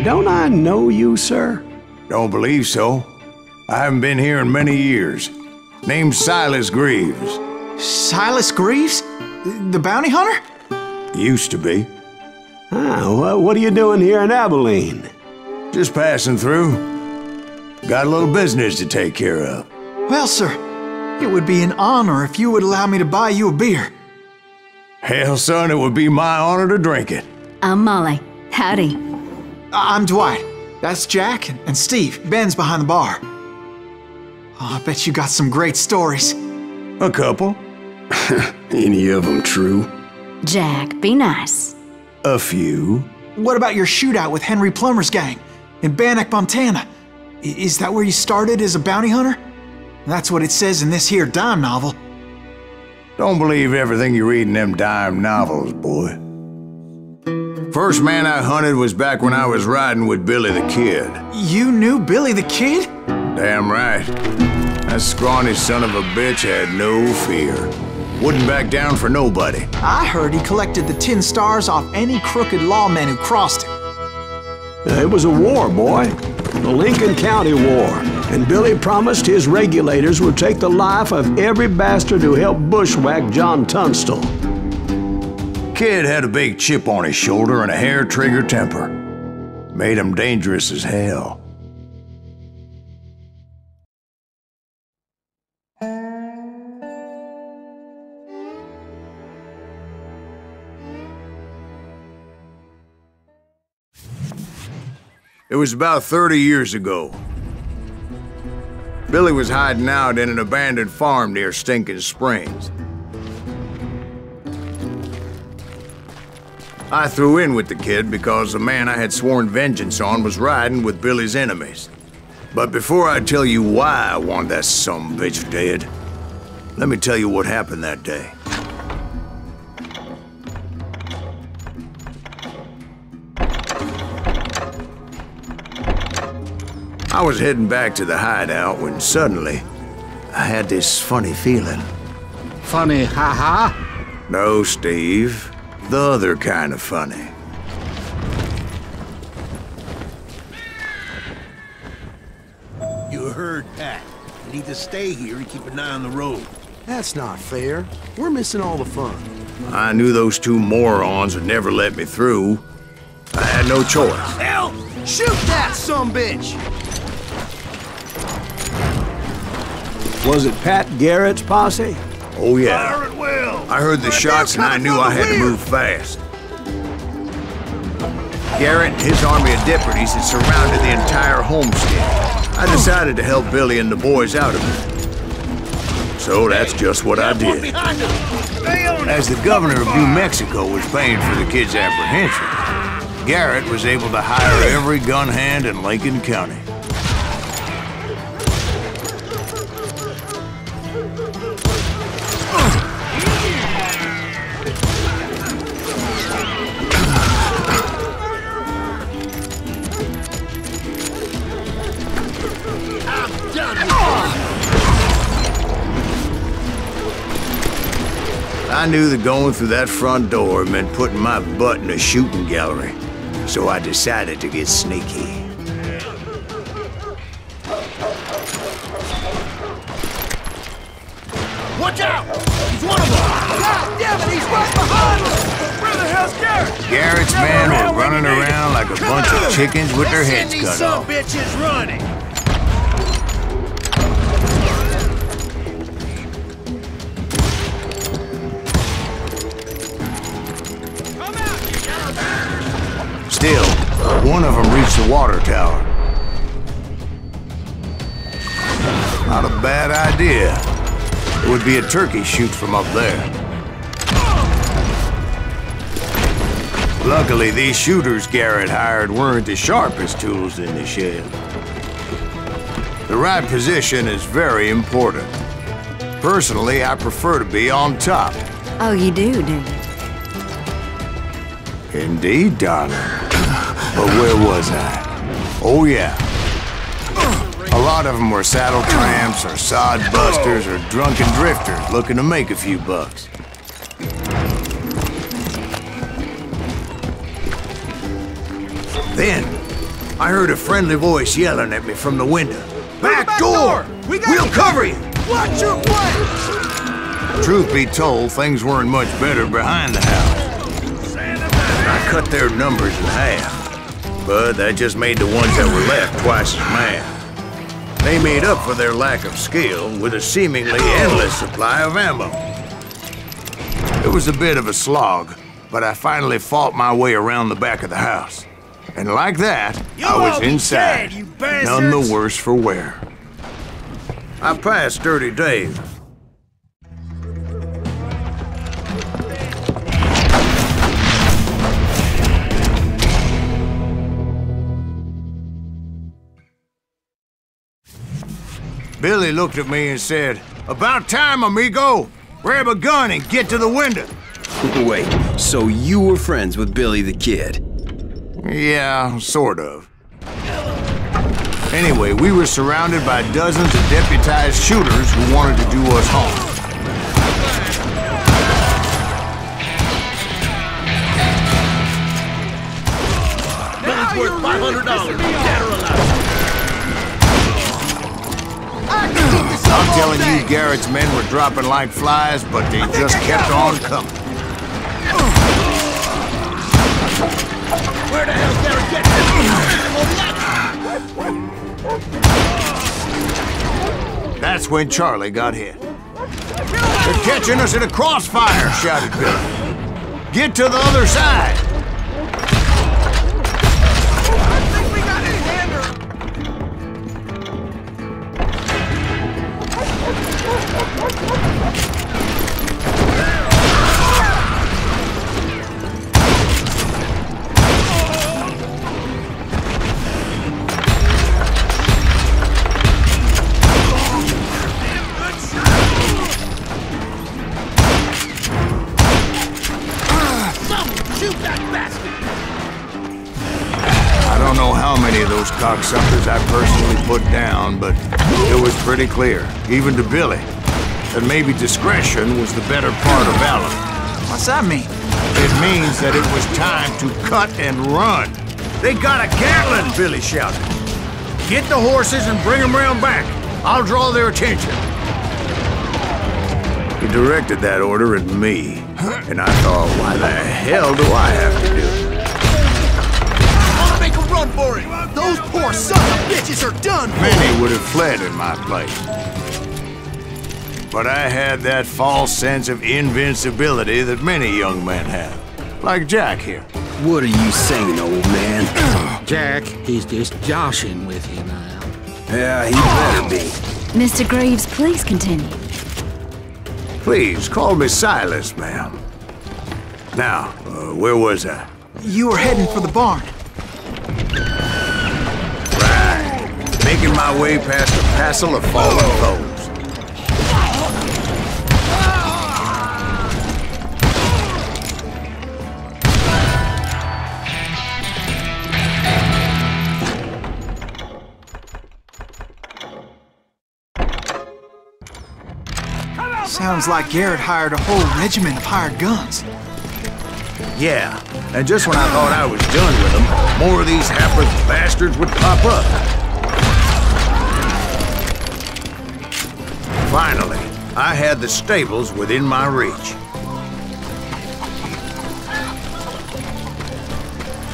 Don't I know you, sir? Don't believe so. I haven't been here in many years. Name's Silas Greaves. Silas Greaves? The bounty hunter? Used to be. Well, what are you doing here in Abilene? Just passing through. Got a little business to take care of. Well, sir, it would be an honor if you would allow me to buy you a beer. Hell, son, it would be my honor to drink it. I'm Molly. Howdy. I'm Dwight. That's Jack and Steve. Ben's behind the bar. Oh, I bet you got some great stories. A couple. Any of them true? Jack, be nice. A few. What about your shootout with Henry Plummer's gang in Bannock, Montana? Is that where you started as a bounty hunter? That's what it says in this here dime novel. Don't believe everything you read in them dime novels, boy. First man I hunted was back when I was riding with Billy the Kid. You knew Billy the Kid? Damn right. That scrawny son of a bitch had no fear. Wouldn't back down for nobody. I heard he collected the 10 stars off any crooked lawman who crossed him. It was a war, boy. The Lincoln County War. And Billy promised his regulators would take the life of every bastard who helped bushwhack John Tunstall. Kid had a big chip on his shoulder and a hair-trigger temper. Made him dangerous as hell. It was about 30 years ago. Billy was hiding out in an abandoned farm near Stinking Springs. I threw in with the kid because the man I had sworn vengeance on was riding with Billy's enemies. But before I tell you why I want that sumbitch dead, let me tell you what happened that day. I was heading back to the hideout when suddenly I had this funny feeling. Funny, ha-ha? No, Steve. The other kind of funny. You heard Pat. You need to stay here and keep an eye on the road. That's not fair. We're missing all the fun. I knew those two morons would never let me through. I had no choice. Hell! Shoot that sumbitch! Was it Pat Garrett's posse? Oh, yeah. Fire at will! I heard the shots and I knew I had to move fast. Garrett and his army of deputies had surrounded the entire homestead. I decided to help Billy and the boys out of it. So that's just what I did. As the governor of New Mexico was paying for the kid's apprehension, Garrett was able to hire every gun hand in Lincoln County. I knew that going through that front door meant putting my butt in a shooting gallery, so I decided to get sneaky. Watch out! He's one of them! God damn it, he's right behind us! Where the hell's Garrett? Garrett's men were running around like a bunch of chickens with their heads cut off. These bitches running! Still, one of them reached the water tower. Not a bad idea. It would be a turkey shoot from up there. Luckily, these shooters Garrett hired weren't the sharpest tools in the shed. The right position is very important. Personally, I prefer to be on top. Oh, you do you? Indeed, darling. But where was I? Oh, yeah. A lot of them were saddle tramps or sod busters or drunken drifters looking to make a few bucks. Then, I heard a friendly voice yelling at me from the window. Back door! door! We'll cover you! Watch your flank! Truth be told, things weren't much better behind the house. I cut their numbers in half, but that just made the ones that were left twice as mad. They made up for their lack of skill with a seemingly endless supply of ammo. It was a bit of a slog, but I finally fought my way around the back of the house. And like that, I was inside, none the worse for wear. I passed Dirty Dave. Billy looked at me and said, "About time, amigo! Grab a gun and get to the window!" Wait, so you were friends with Billy the Kid? Yeah, sort of. Anyway, we were surrounded by dozens of deputized shooters who wanted to do us harm. Man's worth $500, dead or alive. I'm telling you, Garrett's men were dropping like flies, but they just kept on coming. Where the hell's Garrett getting That's when Charlie got hit. "They're catching us in a crossfire!" shouted Billy. "Get to the other side!" I think we got it handled. I don't know how many of those cocksuckers I personally put down, but it was pretty clear, even to Billy, that maybe discretion was the better part of valor. What's that mean? It means that it was time to cut and run. "They got a Gatling!" Billy shouted. "Get the horses and bring them round back. I'll draw their attention." He directed that order at me, and I thought, why the hell do I have to do it? I'll make a run for it. Those poor sons of bitches are done for. Many would have fled in my place. But I had that false sense of invincibility that many young men have. Like Jack here. What are you saying, old man? Jack, he's just joshing with you now. Yeah, he better be. Mr. Greaves, please continue. Please, call me Silas, ma'am. Now, where was I? You were heading for the barn. Right. Making my way past a passel of fallen foes. Sounds like Garrett hired a whole regiment of hired guns. Yeah, and just when I thought I was done with them, more of these hapless bastards would pop up. Finally, I had the stables within my reach.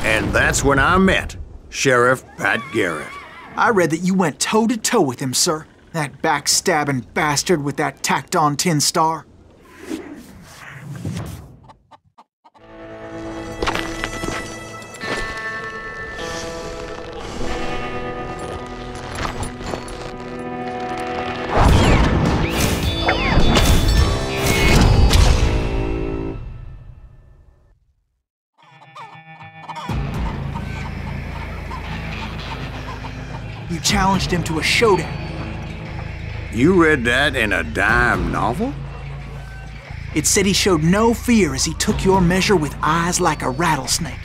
And that's when I met Sheriff Pat Garrett. I read that you went toe-to-toe with him, sir. That backstabbing bastard with that tacked-on tin star. You challenged him to a showdown. You read that in a dime novel? It said he showed no fear as he took your measure with eyes like a rattlesnake.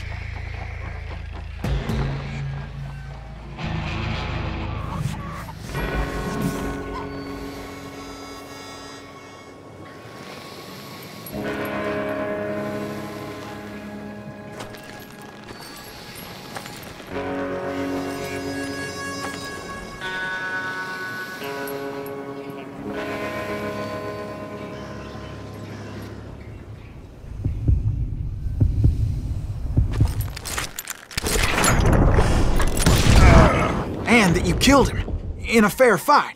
understand that you killed him in a fair fight.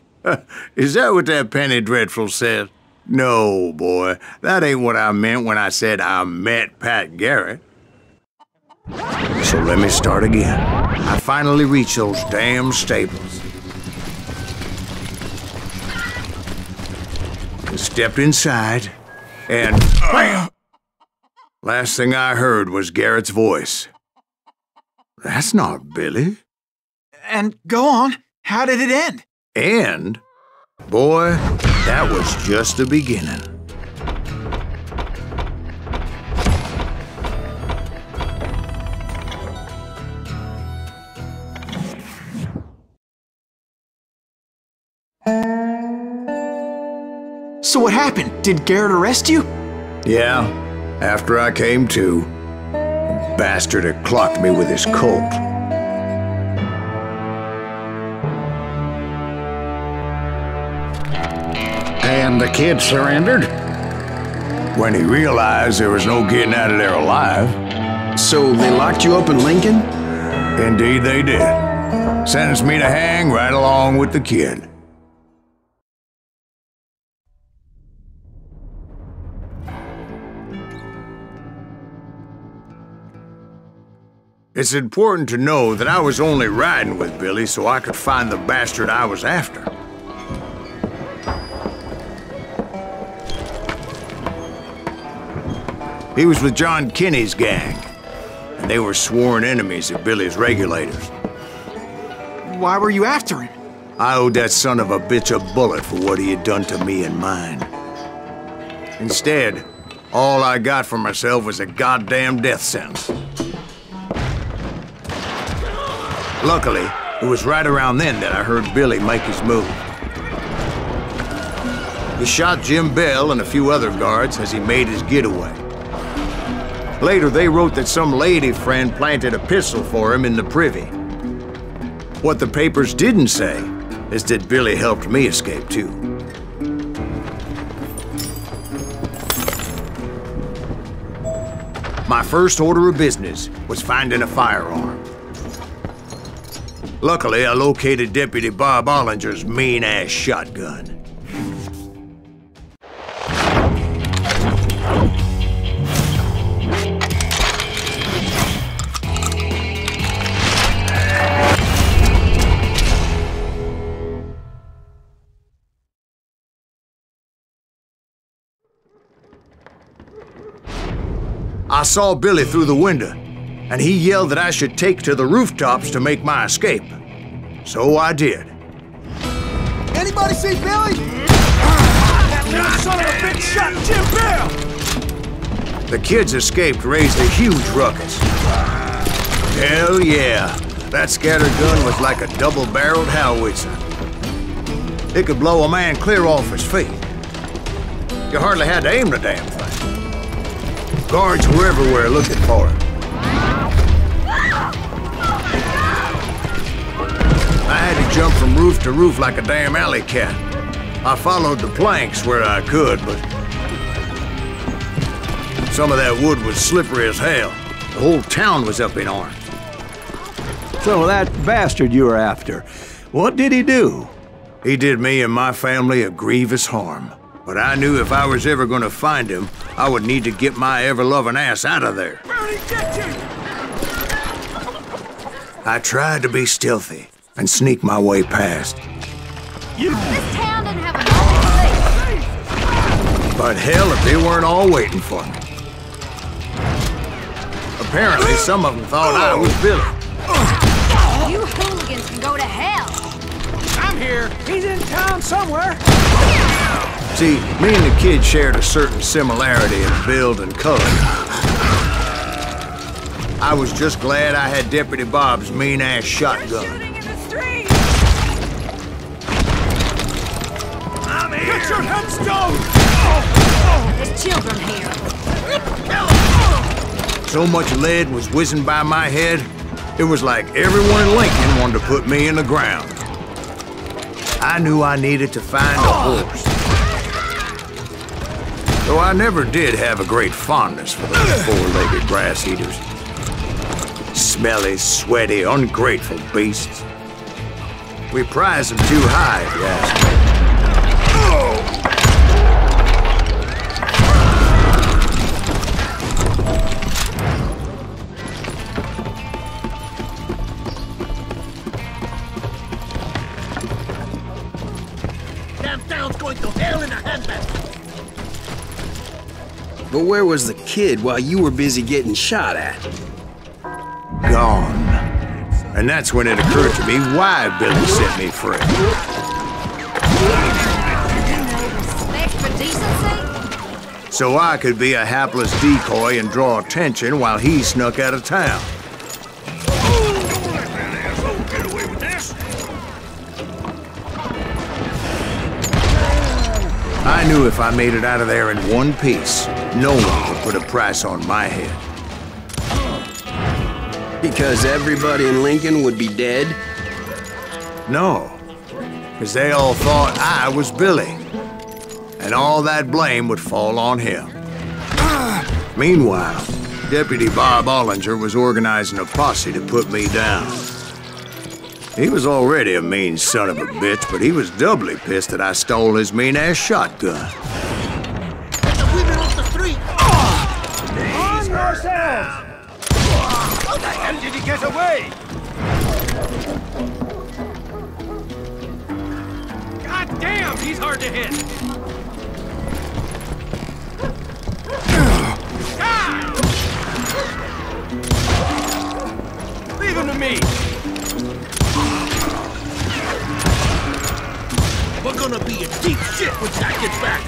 Is that what that Penny Dreadful said? No, boy. That ain't what I meant when I said I met Pat Garrett. So let me start again. I finally reached those damn stables. I stepped inside, and last thing I heard was Garrett's voice. That's not Billy. And go on, how did it end? And, boy, that was just the beginning. So what happened? Did Garrett arrest you? Yeah, after I came to, the bastard had clocked me with his Colt. And the kid surrendered? When he realized there was no getting out of there alive. So they locked you up in Lincoln? Indeed they did. Sentenced me to hang right along with the kid. It's important to know that I was only riding with Billy so I could find the bastard I was after. He was with John Kinney's gang, and they were sworn enemies of Billy's regulators. Why were you after him? I owed that son of a bitch a bullet for what he had done to me and mine. Instead, all I got for myself was a goddamn death sentence. Luckily, it was right around then that I heard Billy make his move. He shot Jim Bell and a few other guards as he made his getaway. Later, they wrote that some lady friend planted a pistol for him in the privy. What the papers didn't say is that Billy helped me escape, too. My first order of business was finding a firearm. Luckily, I located Deputy Bob Ollinger's mean-ass shotgun. I saw Billy through the window, and he yelled that I should take to the rooftops to make my escape. So I did. Anybody see Billy? That little son of a bitch shot Jim Bell! The kids escaped raised a huge ruckus. Hell yeah, that scatter gun was like a double-barreled howitzer. It could blow a man clear off his feet. You hardly had to aim the damn thing. Guards were everywhere looking for him. I had to jump from roof to roof like a damn alley cat. I followed the planks where I could, but some of that wood was slippery as hell. The whole town was up in arms. So that bastard you were after, what did he do? He did me and my family a grievous harm. But I knew if I was ever gonna find him, I would need to get my ever-loving ass out of there. I tried to be stealthy and sneak my way past. This town didn't have a moment to But hell, if they weren't all waiting for me. Apparently, some of them thought I was Billy. You hooligans can go to hell. I'm here. He's in town somewhere. See, me and the kid shared a certain similarity in build and color. I was just glad I had Deputy Bob's mean-ass shotgun. Shooting in the street. I'm here. Get your headstone! There's children here. So much lead was whizzing by my head, it was like everyone in Lincoln wanted to put me in the ground. I knew I needed to find a horse. Though I never did have a great fondness for those four-legged grass eaters. Smelly, sweaty, ungrateful beasts. We prize them too high, if you ask me. But where was the kid while you were busy getting shot at? Gone. And that's when it occurred to me why Billy set me free. Respect for decency? So I could be a hapless decoy and draw attention while he snuck out of town. I knew if I made it out of there in one piece, no one could put a price on my head. Because everybody in Lincoln would be dead? No, because they all thought I was Billy, and all that blame would fall on him. Meanwhile, Deputy Bob Ollinger was organizing a posse to put me down. He was already a mean son of a bitch, but he was doubly pissed that I stole his mean-ass shotgun. Get the women off the street! On yourselves! How the hell did he get away? God damn, he's hard to hit! Leave him to me! We're gonna be in deep shit when Jack gets back!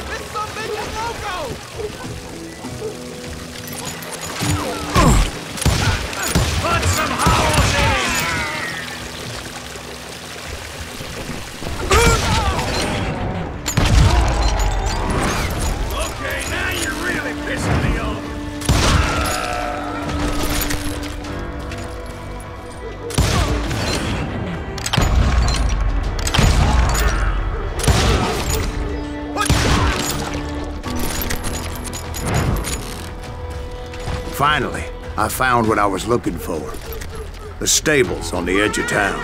This something is no-go! Put some holes in! Okay, now you're really pissing me off! Finally, I found what I was looking for. The stables on the edge of town.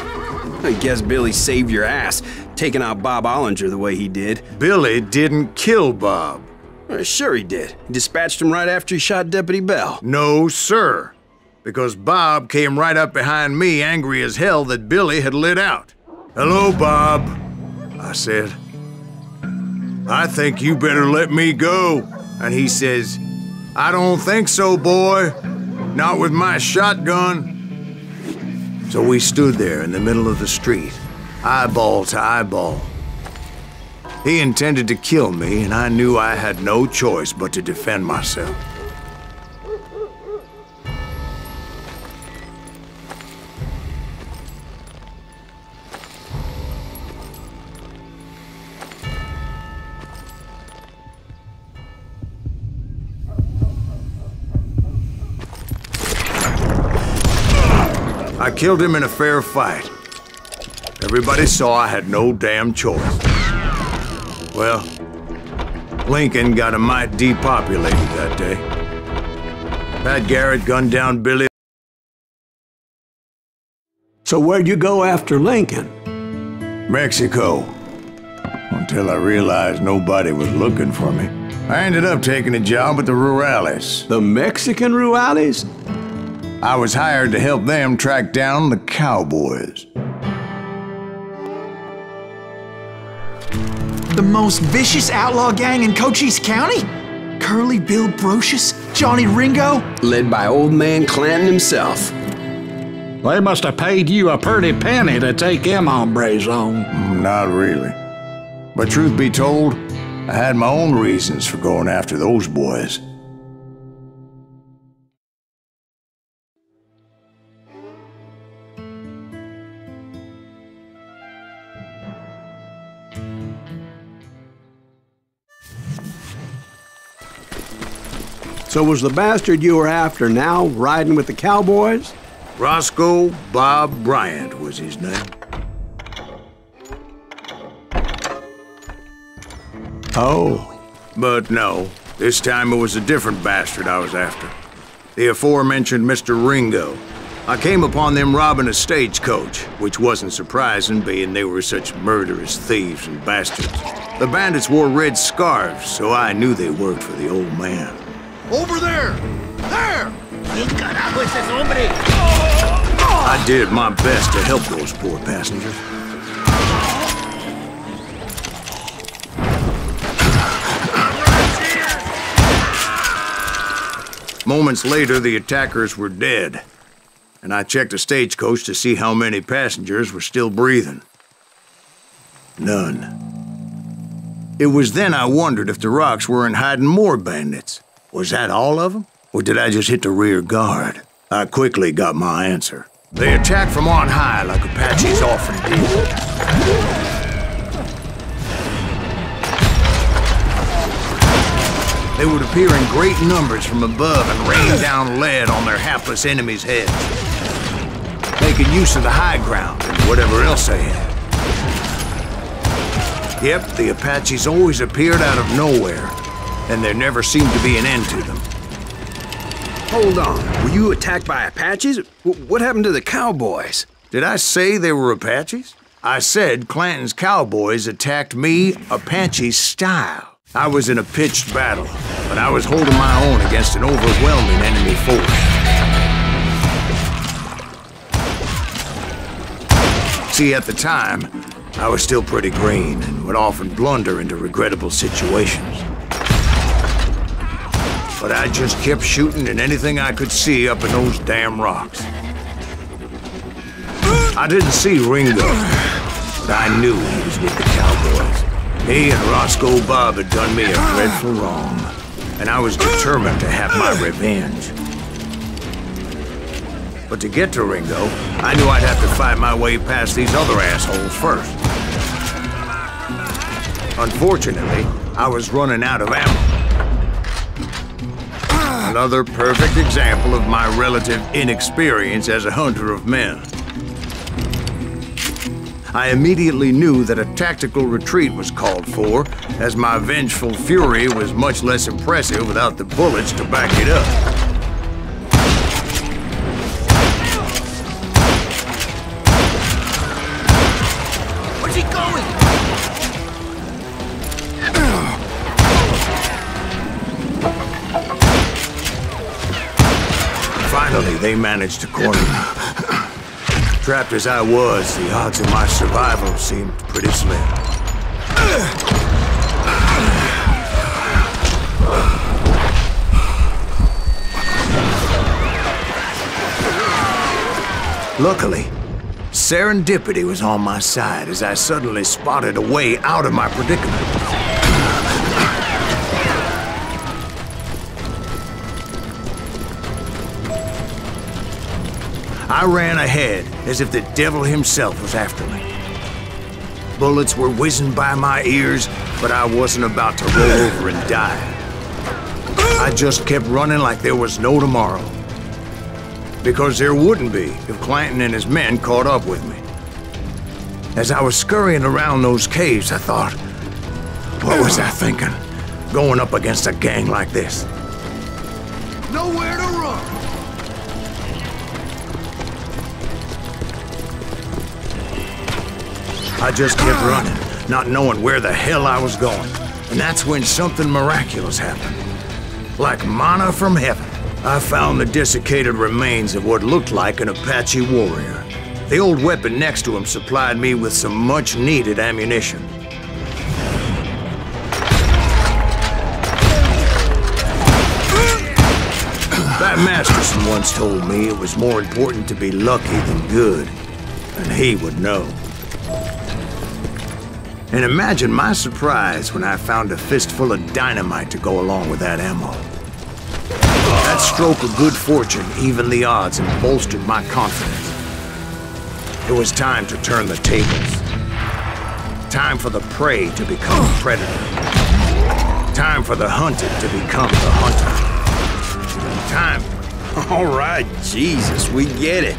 I guess Billy saved your ass, taking out Bob Ollinger the way he did. Billy didn't kill Bob. Sure he did. He dispatched him right after he shot Deputy Bell. No, sir. Because Bob came right up behind me, angry as hell that Billy had lit out. "Hello, Bob," I said. "I think you better let me go." And he says, "I don't think so, boy. Not with my shotgun." So we stood there in the middle of the street, eyeball to eyeball. He intended to kill me, and I knew I had no choice but to defend myself. I killed him in a fair fight. Everybody saw I had no damn choice. Well, Lincoln got a mite depopulated that day. Pat Garrett gunned down Billy. So where'd you go after Lincoln? Mexico. Until I realized nobody was looking for me. I ended up taking a job at the Rurales. The Mexican Rurales? I was hired to help them track down the cowboys. The most vicious outlaw gang in Cochise County? Curly Bill Brocious? Johnny Ringo? Led by old man Clanton himself. They must have paid you a pretty penny to take them hombres on. Not really. But truth be told, I had my own reasons for going after those boys. So was the bastard you were after now riding with the cowboys? Roscoe Bob Bryant was his name. Oh. But no, this time it was a different bastard I was after. The aforementioned Mr. Ringo. I came upon them robbing a stagecoach, which wasn't surprising, being they were such murderous thieves and bastards. The bandits wore red scarves, so I knew they worked for the old man. Over there! There! I did my best to help those poor passengers. Moments later, the attackers were dead, and I checked the stagecoach to see how many passengers were still breathing. None. It was then I wondered if the rocks weren't hiding more bandits. Was that all of them? Or did I just hit the rear guard? I quickly got my answer. They attacked from on high like Apaches often do. They would appear in great numbers from above and rain down lead on their hapless enemies' heads, making use of the high ground and whatever else they had. Yep, the Apaches always appeared out of nowhere, and there never seemed to be an end to them. Hold on, were you attacked by Apaches? What happened to the cowboys? Did I say they were Apaches? I said Clanton's cowboys attacked me Apache style. I was in a pitched battle, but I was holding my own against an overwhelming enemy force. See, at the time, I was still pretty green and would often blunder into regrettable situations. But I just kept shooting at anything I could see up in those damn rocks. I didn't see Ringo, but I knew he was with the cowboys. He and Roscoe Bob had done me a dreadful wrong, and I was determined to have my revenge. But to get to Ringo, I knew I'd have to fight my way past these other assholes first. Unfortunately, I was running out of ammo. Another perfect example of my relative inexperience as a hunter of men. I immediately knew that a tactical retreat was called for, as my vengeful fury was much less impressive without the bullets to back it up. Where's he going? Finally, they managed to corner me. Trapped as I was, the odds of my survival seemed pretty slim. Luckily, serendipity was on my side as I suddenly spotted a way out of my predicament. I ran ahead as if the devil himself was after me. Bullets were whizzing by my ears, but I wasn't about to roll over and die. I just kept running like there was no tomorrow. Because there wouldn't be if Clanton and his men caught up with me. As I was scurrying around those caves, I thought, what was I thinking? Going up against a gang like this? Nowhere to run! I just kept running, not knowing where the hell I was going. And that's when something miraculous happened. Like manna from heaven, I found the desiccated remains of what looked like an Apache warrior. The old weapon next to him supplied me with some much-needed ammunition. That Masterson once told me it was more important to be lucky than good, and he would know. And imagine my surprise when I found a fistful of dynamite to go along with that ammo. That stroke of good fortune evened the odds and bolstered my confidence. It was time to turn the tables. Time for the prey to become the predator. Time for the hunted to become the hunter. Time. All right, Jesus, we get it.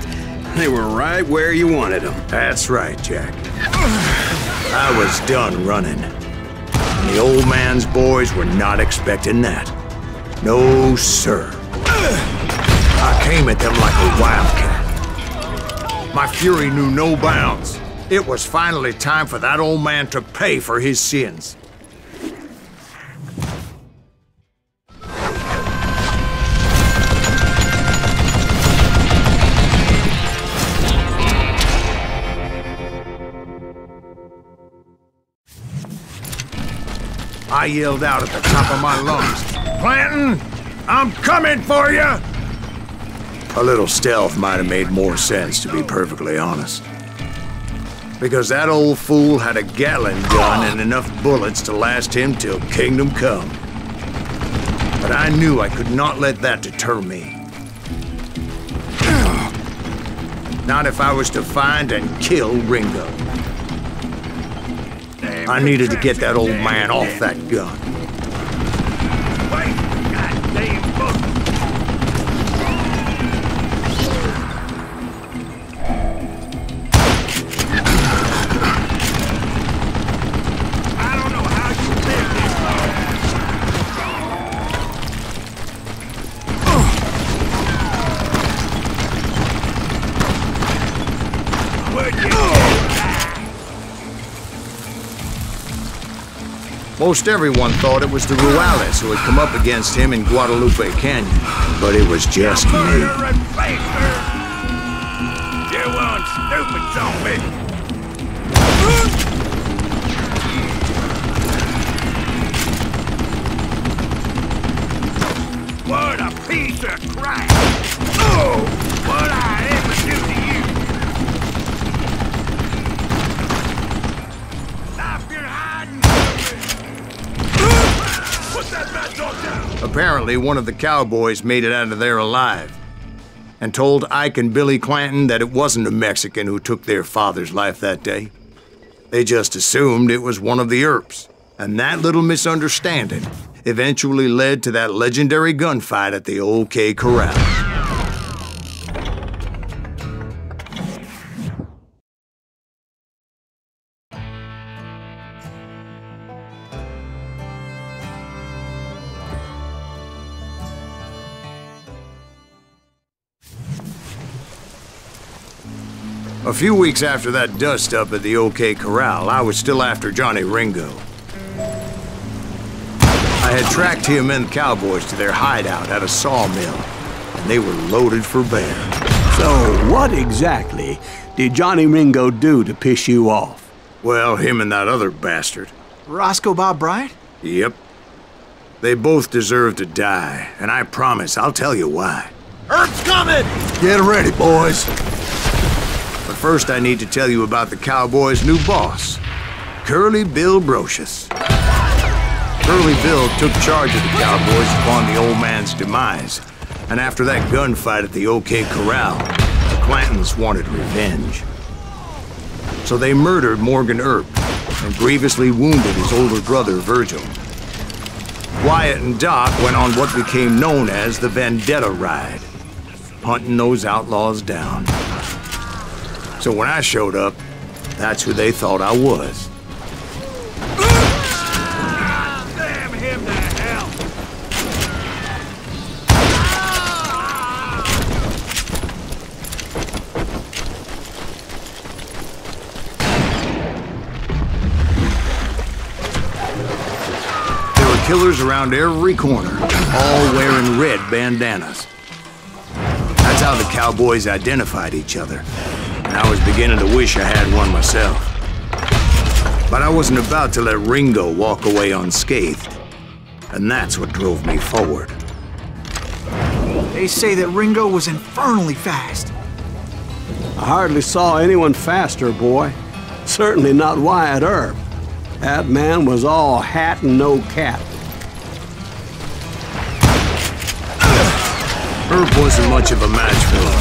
They were right where you wanted them. That's right, Jack. I was done running. And the old man's boys were not expecting that. No, sir. came at them like a wildcat. My fury knew no bounds. It was finally time for that old man to pay for his sins. I yelled out at the top of my lungs, "Clanton, I'm coming for you!" A little stealth might have made more sense, to be perfectly honest. Because that old fool had a Gatling gun and enough bullets to last him till kingdom come. But I knew I could not let that deter me. Not if I was to find and kill Ringo. I needed to get that old man off that gun. Most everyone thought it was the Juarez who had come up against him in Guadalupe Canyon, but it was just me. You one stupid zombie! What a piece of crap! Oh, what I ever do to you! Stop your hiding! Put that bad dog down! Apparently, one of the cowboys made it out of there alive and told Ike and Billy Clanton that it wasn't a Mexican who took their father's life that day. They just assumed it was one of the Earps, and that little misunderstanding eventually led to that legendary gunfight at the OK Corral. A few weeks after that dust-up at the OK Corral, I was still after Johnny Ringo. I had tracked him and the cowboys to their hideout at a sawmill, and they were loaded for bear. So what exactly did Johnny Ringo do to piss you off? Well, him and that other bastard. Roscoe Bob Bryant? Yep. They both deserve to die, and I promise I'll tell you why. Earp's coming! Get ready, boys. But first I need to tell you about the Cowboys' new boss, Curly Bill Brocious. Curly Bill took charge of the Cowboys upon the old man's demise, and after that gunfight at the OK Corral, the Clantons wanted revenge. So they murdered Morgan Earp and grievously wounded his older brother, Virgil. Wyatt and Doc went on what became known as the Vendetta Ride, hunting those outlaws down. So when I showed up, that's who they thought I was. Damn him to hell! There were killers around every corner, all wearing red bandanas. That's how the Cowboys identified each other. And I was beginning to wish I had one myself. But I wasn't about to let Ringo walk away unscathed. And that's what drove me forward. They say that Ringo was infernally fast. I hardly saw anyone faster, boy. Certainly not Wyatt Earp. That man was all hat and no cap. Earp wasn't much of a match for him,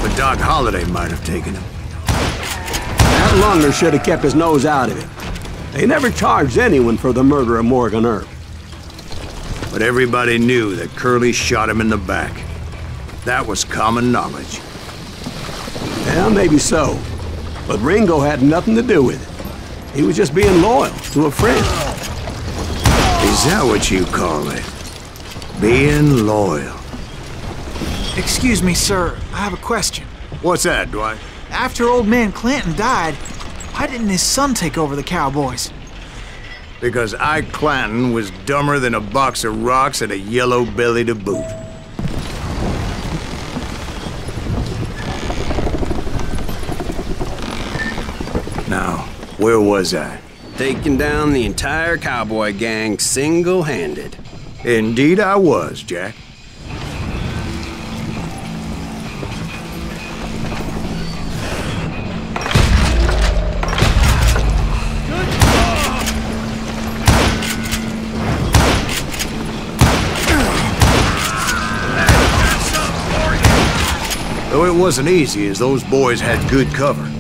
but Doc Holliday might have taken him. That lunger should have kept his nose out of it. They never charged anyone for the murder of Morgan Earp. But everybody knew that Curly shot him in the back. That was common knowledge. Yeah, maybe so. But Ringo had nothing to do with it. He was just being loyal to a friend. Is that what you call it? Being loyal? Excuse me, sir. I have a question. What's that, Dwight? After old man Clanton died, why didn't his son take over the Cowboys? Because Ike Clanton was dumber than a box of rocks and a yellow belly to boot. Now, where was I? Taking down the entire cowboy gang single-handed. Indeed I was, Jack. Though it wasn't easy, as those boys had good cover.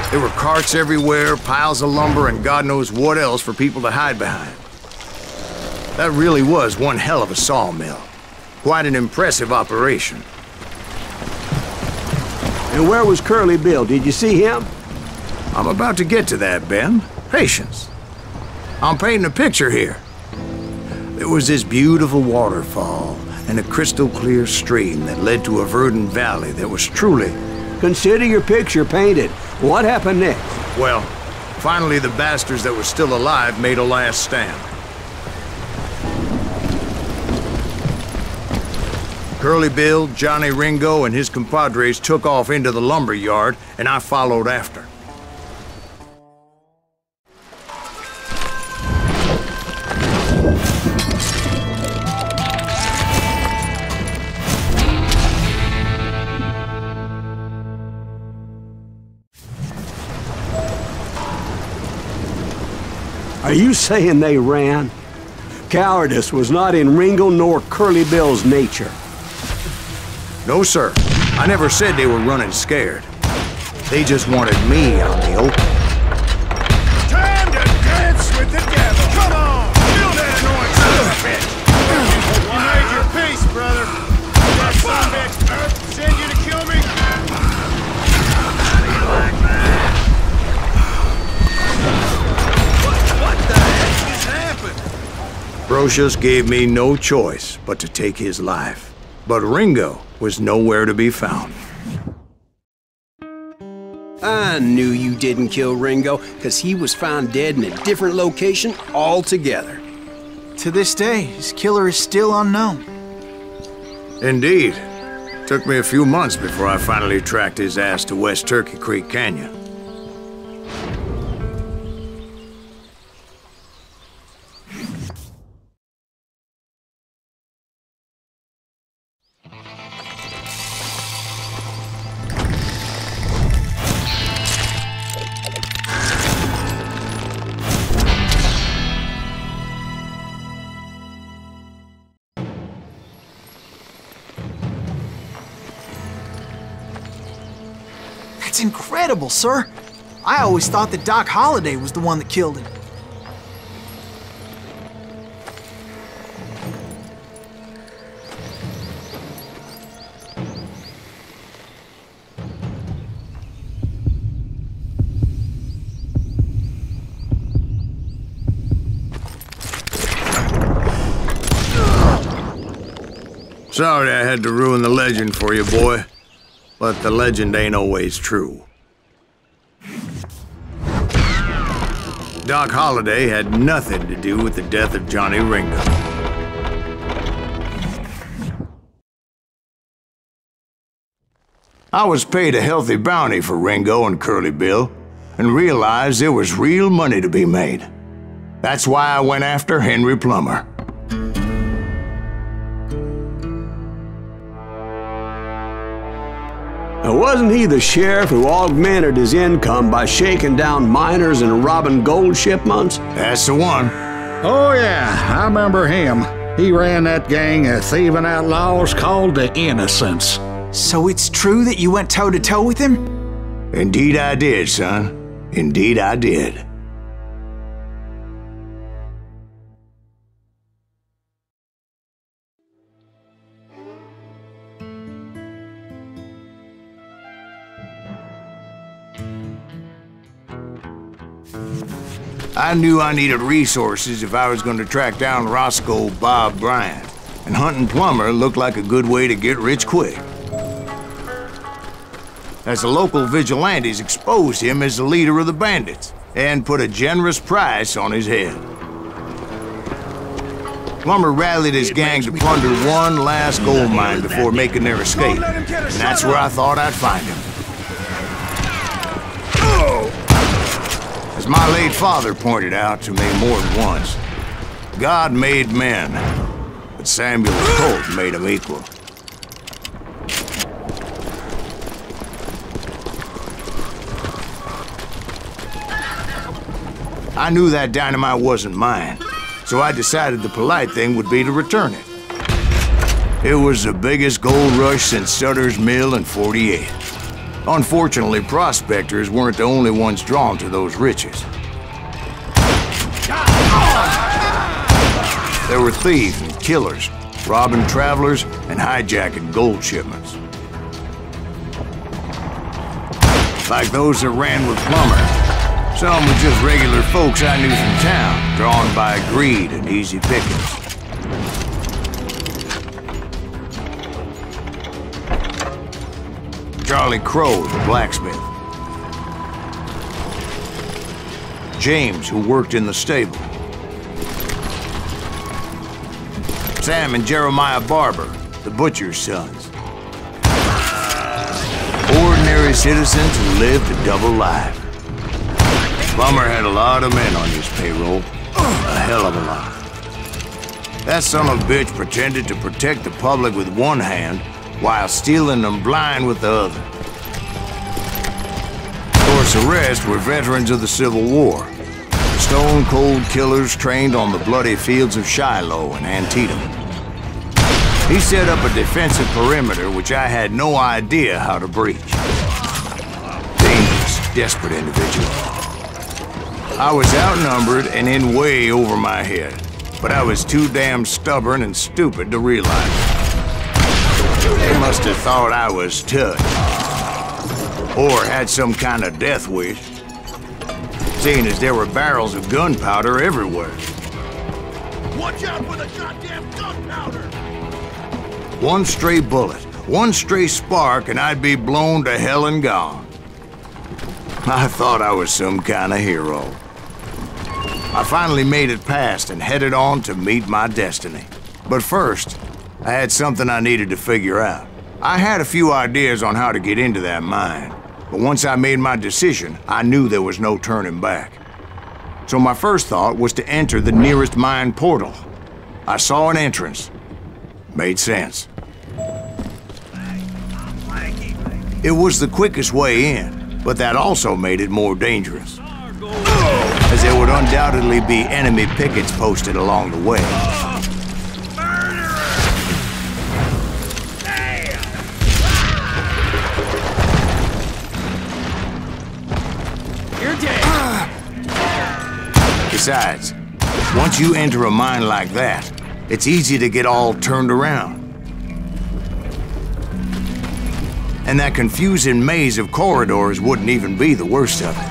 There were carts everywhere, piles of lumber, and God knows what else for people to hide behind. That really was one hell of a sawmill. Quite an impressive operation. And where was Curly Bill? Did you see him? I'm about to get to that, Ben. Patience. I'm painting a picture here. There was this beautiful waterfall and a crystal clear stream that led to a verdant valley that was truly... Consider your picture painted. What happened next? Well, finally the bastards that were still alive made a last stand. Curly Bill, Johnny Ringo, and his compadres took off into the lumber yard, and I followed after. Are you saying they ran? Cowardice was not in Ringo nor Curly Bill's nature. No, sir. I never said they were running scared. They just wanted me out in the open. Time to dance with the devil! Come on! Kill that annoying son of a bitch! You made your peace, brother. That son of a bitch send you to kill me? How do you like that? What the heck just happened? Brocious gave me no choice but to take his life. But Ringo was nowhere to be found. I knew you didn't kill Ringo, because he was found dead in a different location altogether. To this day, his killer is still unknown. Indeed. Took me a few months before I finally tracked his ass to West Turkey Creek Canyon. That's incredible, sir. I always thought that Doc Holliday was the one that killed him. Sorry I had to ruin the legend for you, boy. But the legend ain't always true. Doc Holliday had nothing to do with the death of Johnny Ringo. I was paid a healthy bounty for Ringo and Curly Bill, and realized there was real money to be made. That's why I went after Henry Plummer. Wasn't he the sheriff who augmented his income by shaking down miners and robbing gold shipments? That's the one. Oh, yeah, I remember him. He ran that gang of thieving outlaws called the Innocents. So it's true that you went toe-to-toe with him? Indeed I did, son. Indeed I did. I knew I needed resources if I was going to track down Roscoe Bob Bryant, and hunting Plummer looked like a good way to get rich quick. As the local vigilantes exposed him as the leader of the bandits, and put a generous price on his head. Plummer rallied his gang to plunder one last gold mine before making their escape, and that's where I thought I'd find him. As my late father pointed out to me more than once, God made men, but Samuel Colt made them equal. I knew that dynamite wasn't mine, so I decided the polite thing would be to return it. It was the biggest gold rush since Sutter's Mill in '48. Unfortunately, prospectors weren't the only ones drawn to those riches. There were thieves and killers, robbing travelers and hijacking gold shipments. Like those that ran with Plummer. Some were just regular folks I knew from town, drawn by greed and easy pickings. Charlie Crow, the blacksmith. James, who worked in the stable. Sam and Jeremiah Barber, the butcher's sons. Ordinary citizens who lived a double life. Plummer had a lot of men on his payroll. A hell of a lot. That son of a bitch pretended to protect the public with one hand while stealing them blind with the other. Of course, the rest were veterans of the Civil War. Stone-cold killers trained on the bloody fields of Shiloh and Antietam. He set up a defensive perimeter which I had no idea how to breach. Dangerous, desperate individual. I was outnumbered and in way over my head, but I was too damn stubborn and stupid to realize it. They must have thought I was touched, or had some kind of death wish, seeing as there were barrels of gunpowder everywhere. Watch out for the goddamn gunpowder! One stray bullet, one stray spark, and I'd be blown to hell and gone. I thought I was some kind of hero. I finally made it past and headed on to meet my destiny. But first, I had something I needed to figure out. I had a few ideas on how to get into that mine, but once I made my decision, I knew there was no turning back. So my first thought was to enter the nearest mine portal. I saw an entrance. Made sense. It was the quickest way in, but that also made it more dangerous, as there would undoubtedly be enemy pickets posted along the way. You're dead! Besides, once you enter a mine like that, it's easy to get all turned around. And that confusing maze of corridors wouldn't even be the worst of it.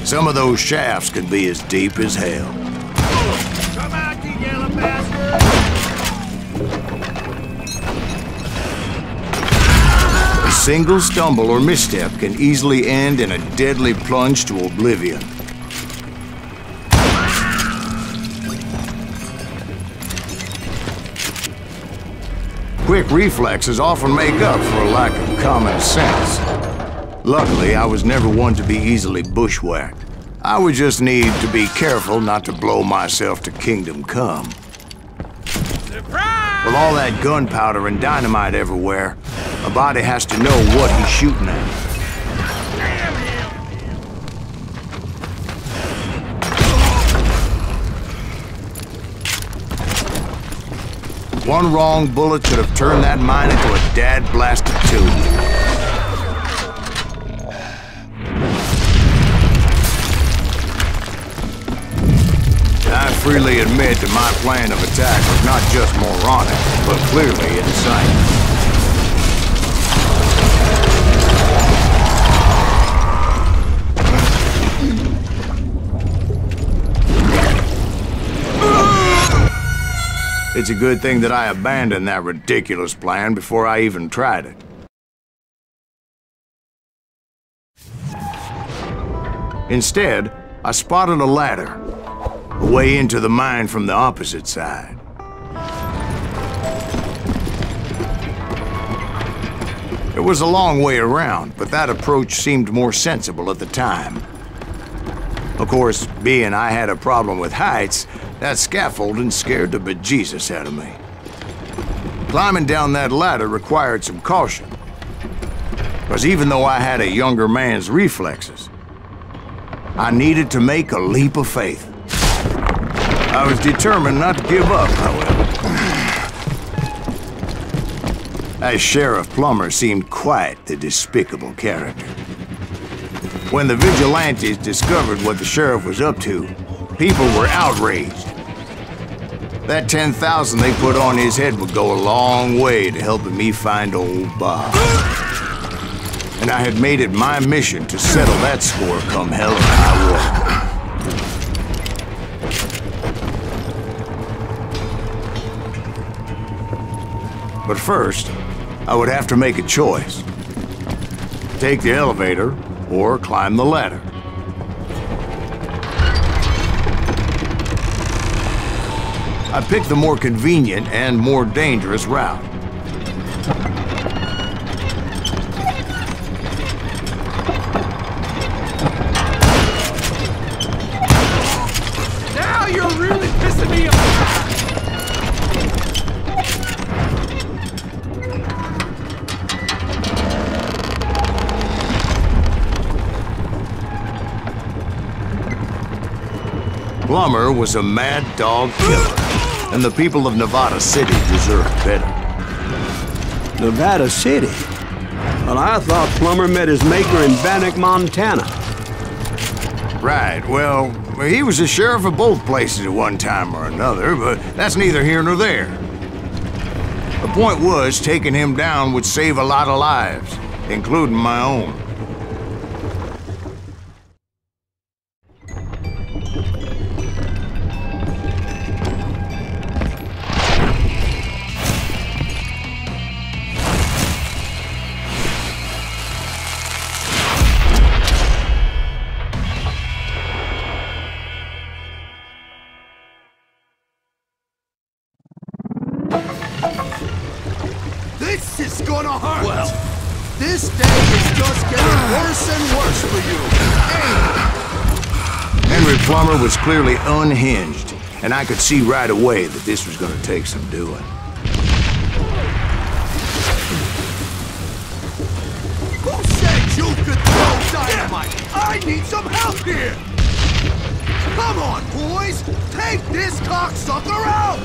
Some of those shafts could be as deep as hell. Come out, you yellow bastard! single stumble or misstep can easily end in a deadly plunge to oblivion. Quick reflexes often make up for a lack of common sense. Luckily, I was never one to be easily bushwhacked. I would just need to be careful not to blow myself to kingdom come. Surprise! With all that gunpowder and dynamite everywhere, a body has to know what he's shooting at. One wrong bullet could have turned that mine into a dad-blasted tomb. I freely admit that my plan of attack was not just moronic, but clearly insane. It's a good thing that I abandoned that ridiculous plan before I even tried it. Instead, I spotted a ladder, a way into the mine from the opposite side. It was a long way around, but that approach seemed more sensible at the time. Of course, being I had a problem with heights, that scaffolding scared the bejesus out of me. Climbing down that ladder required some caution, because even though I had a younger man's reflexes, I needed to make a leap of faith. I was determined not to give up, however. As Sheriff Plummer seemed quite the despicable character. When the vigilantes discovered what the sheriff was up to, people were outraged. That 10,000 they put on his head would go a long way to helping me find old Bob. And I had made it my mission to settle that score come hell or high water. But first, I would have to make a choice. Take the elevator or climb the ladder. I picked the more convenient and more dangerous route. Now you're really pissing me off! Plummer was a mad dog killer, and the people of Nevada City deserved better. Nevada City? Well, I thought Plummer met his maker in Bannock, Montana. Right, well, he was the sheriff of both places at one time or another, but that's neither here nor there. The point was, taking him down would save a lot of lives, including my own. This is gonna hurt! Well, this day is just getting worse and worse for you. Henry Plummer was clearly unhinged, and I could see right away that this was gonna take some doing. Who said you could throw dynamite? I need some help here! Come on, boys! Take this cocksucker out!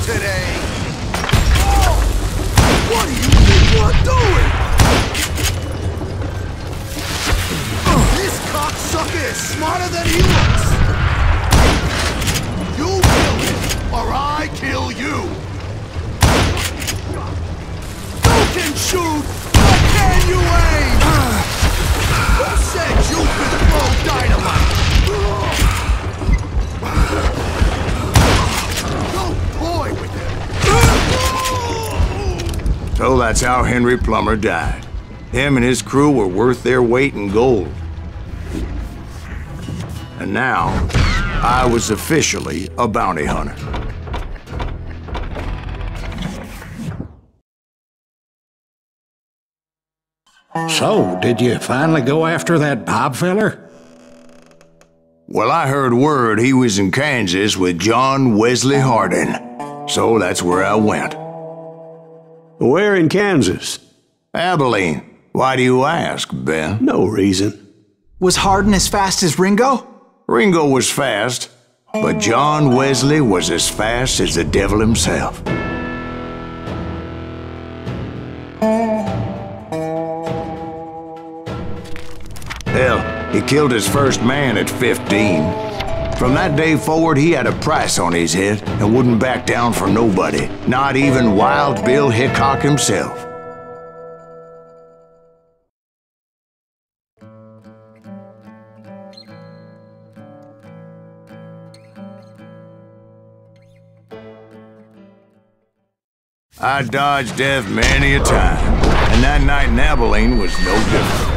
Today. Oh! What do you think you're doing? This cocksucker is smarter than he looks. You kill him, or I kill you. You can shoot, but can you aim? Who said you could throw dynamite? Don't toy with him. So that's how Henry Plummer died. Him and his crew were worth their weight in gold. And now, I was officially a bounty hunter. So, did you finally go after that Bob feller? Well, I heard word he was in Kansas with John Wesley Hardin. So that's where I went. Where in Kansas? Abilene. Why do you ask, Ben? No reason. Was Hardin as fast as Ringo? Ringo was fast, but John Wesley was as fast as the devil himself. Hell, he killed his first man at 15. From that day forward, he had a price on his head and wouldn't back down for nobody, not even Wild Bill Hickok himself. I dodged death many a time, and that night in Abilene was no different.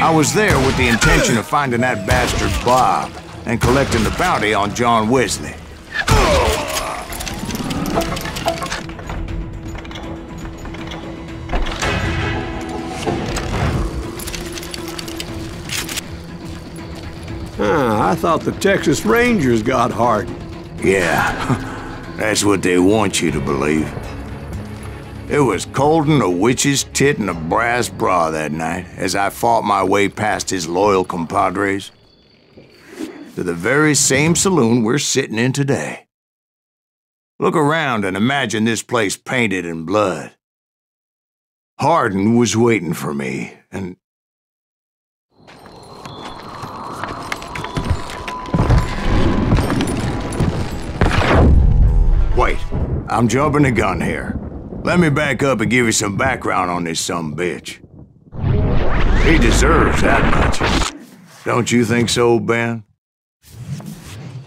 I was there with the intention of finding that bastard Bob and collecting the bounty on John Wesley. I thought the Texas Rangers got Hardin. Yeah, that's what they want you to believe. It was cold and a witch's tit and a brass bra that night as I fought my way past his loyal compadres to the very same saloon we're sitting in today. Look around and imagine this place painted in blood. Hardin was waiting for me, and wait, I'm jumping the gun here. Let me back up and give you some background on this sumbitch. He deserves that much. Don't you think so, Ben?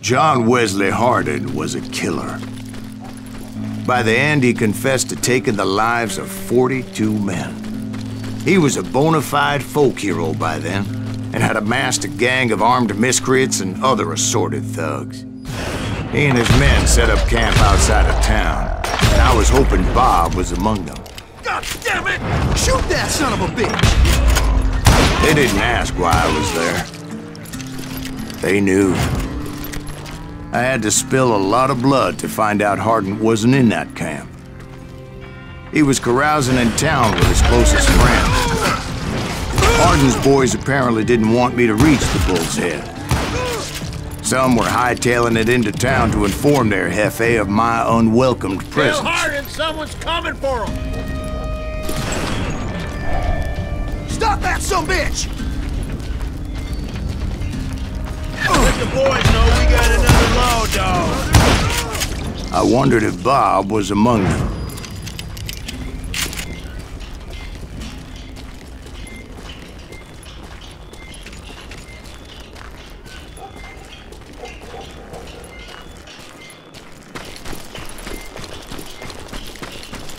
John Wesley Hardin was a killer. By the end, he confessed to taking the lives of 42 men. He was a bona fide folk hero by then, and had amassed a gang of armed miscreants and other assorted thugs. He and his men set up camp outside of town, and I was hoping Bob was among them. God damn it! Shoot that son of a bitch! They didn't ask why I was there. They knew. I had to spill a lot of blood to find out Hardin wasn't in that camp. He was carousing in town with his closest friends. Hardin's boys apparently didn't want me to reach the Bull's Head. Some were hightailing it into town to inform their jefe of my unwelcomed presence. Tell Hardin someone's coming for him! Stop that sumbitch! Let the boys know we got another law dog. I wondered if Bob was among them.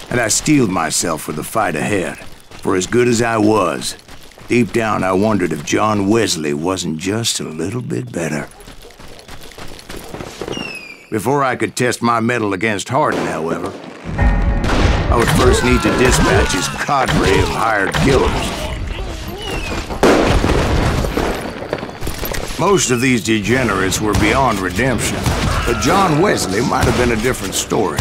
And I steeled myself for the fight ahead. For as good as I was, deep down I wondered if John Wesley wasn't just a little bit better. Before I could test my mettle against Hardin, however, I would first need to dispatch his cadre of hired killers. Most of these degenerates were beyond redemption, but John Wesley might have been a different story.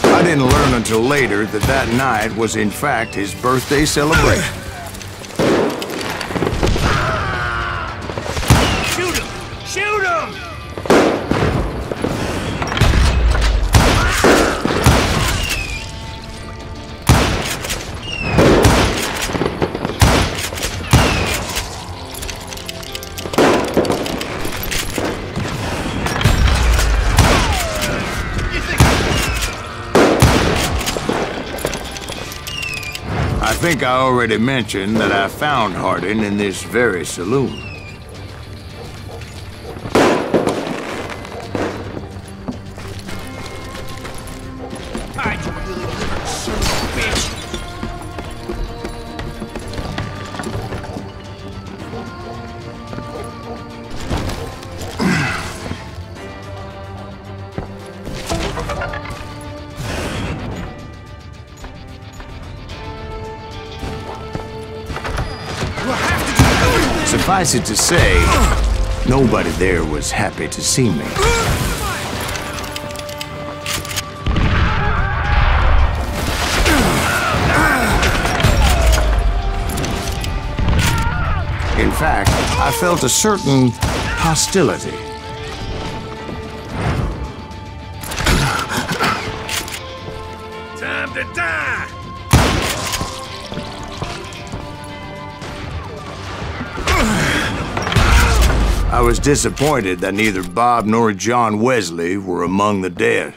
I didn't learn until later that that night was in fact his birthday celebration. I think I already mentioned that I found Harding in this very saloon. Suffice it to say, nobody there was happy to see me. In fact, I felt a certain hostility. Time to die! I was disappointed that neither Bob nor John Wesley were among the dead.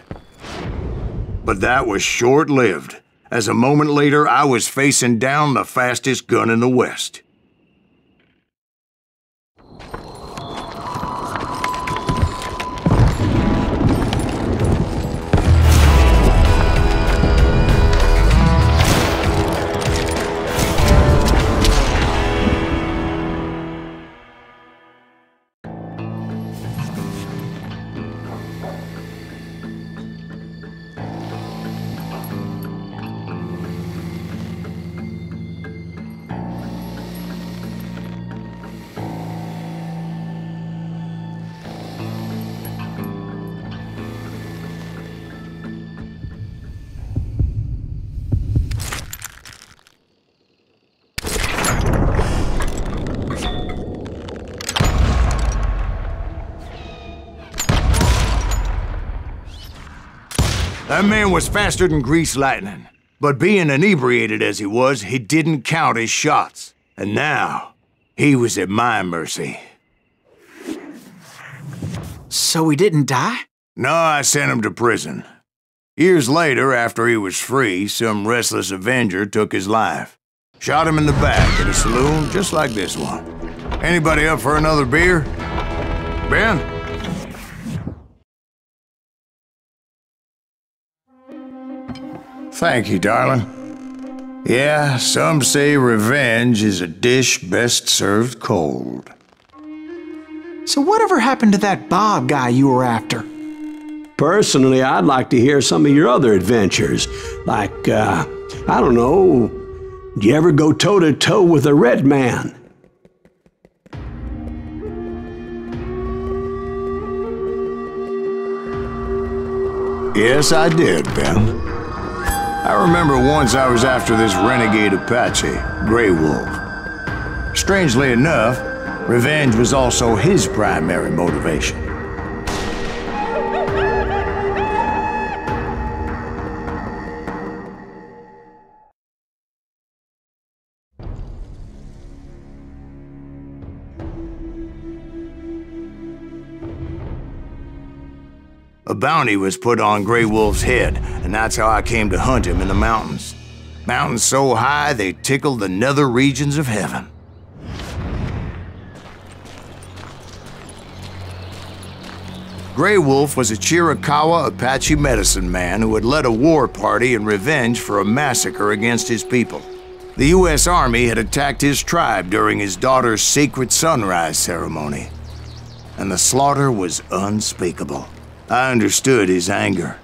But that was short-lived, as a moment later I was facing down the fastest gun in the West. That man was faster than greased lightning. But being inebriated as he was, he didn't count his shots. And now, he was at my mercy. So he didn't die? No, I sent him to prison. Years later, after he was free, some restless avenger took his life. Shot him in the back in a saloon just like this one. Anybody up for another beer? Ben? Thank you, darling. Yeah, some say revenge is a dish best served cold. So whatever happened to that Bob guy you were after? Personally, I'd like to hear some of your other adventures. Like, I don't know, did you ever go toe-to-toe with a red man? Yes, I did, Ben. I remember once I was after this renegade Apache, Grey Wolf. Strangely enough, revenge was also his primary motivation. A bounty was put on Grey Wolf's head, and that's how I came to hunt him in the mountains. Mountains so high they tickled the nether regions of heaven. Grey Wolf was a Chiricahua Apache medicine man who had led a war party in revenge for a massacre against his people. The U.S. Army had attacked his tribe during his daughter's sacred sunrise ceremony, and the slaughter was unspeakable. I understood his anger,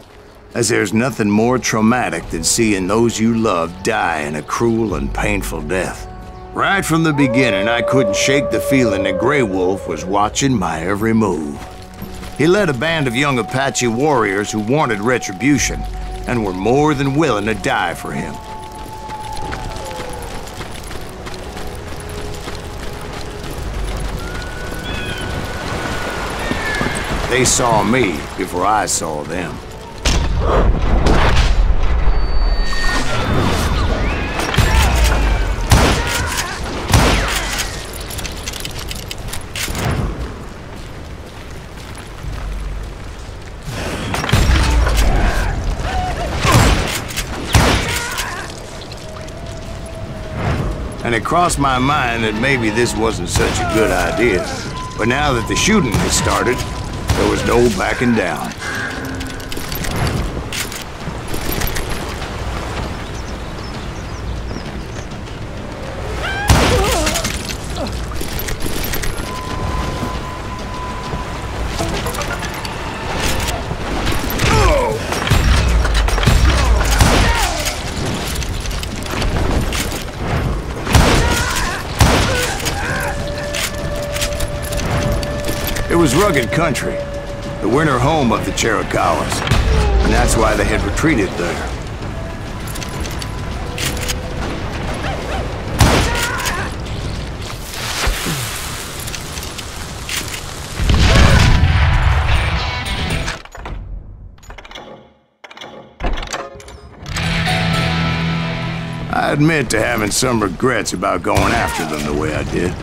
as there's nothing more traumatic than seeing those you love die in a cruel and painful death. Right from the beginning, I couldn't shake the feeling that Grey Wolf was watching my every move. He led a band of young Apache warriors who wanted retribution and were more than willing to die for him. They saw me before I saw them. and it crossed my mind that maybe this wasn't such a good idea. But now that the shooting had started, there was no backing down. It was rugged country, the winter home of the Chiricahuas, and that's why they had retreated there. I admit to having some regrets about going after them the way I did.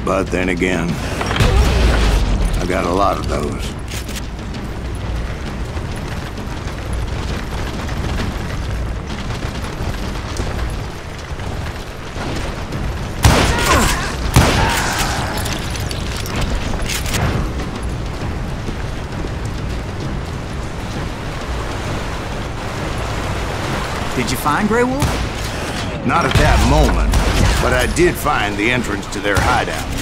But then again, I got a lot of those. Did you find Grey Wolf? Not at that moment, but I did find the entrance to their hideout.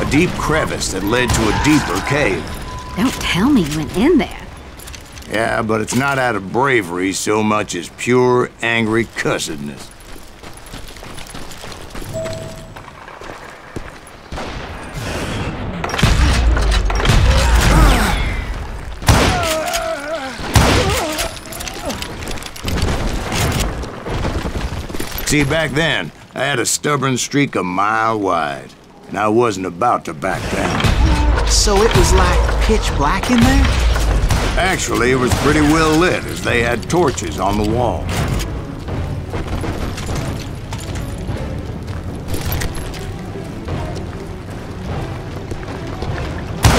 A deep crevice that led to a deeper cave. Don't tell me you went in there. Yeah, but it's not out of bravery so much as pure, angry cussedness. See, back then, I had a stubborn streak a mile wide, and I wasn't about to back down. So it was like pitch black in there? Actually, it was pretty well lit, as they had torches on the wall.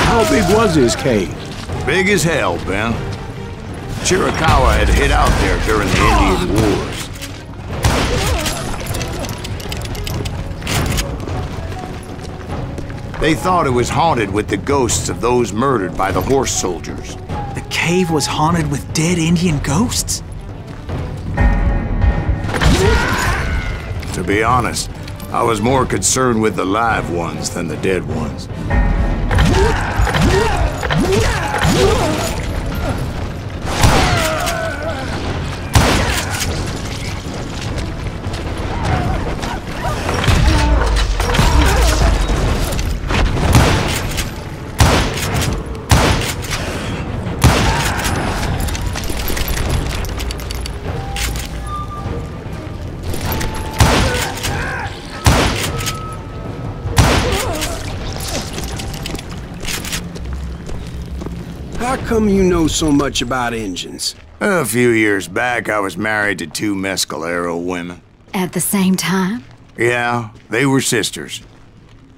How big was this cave? Big as hell, Ben. Chiricahua had hid out there during the Indian Wars. They thought it was haunted with the ghosts of those murdered by the horse soldiers. The cave was haunted with dead Indian ghosts? To be honest, I was more concerned with the live ones than the dead ones. How come you know so much about engines? A few years back, I was married to 2 Mescalero women. At the same time? Yeah, they were sisters.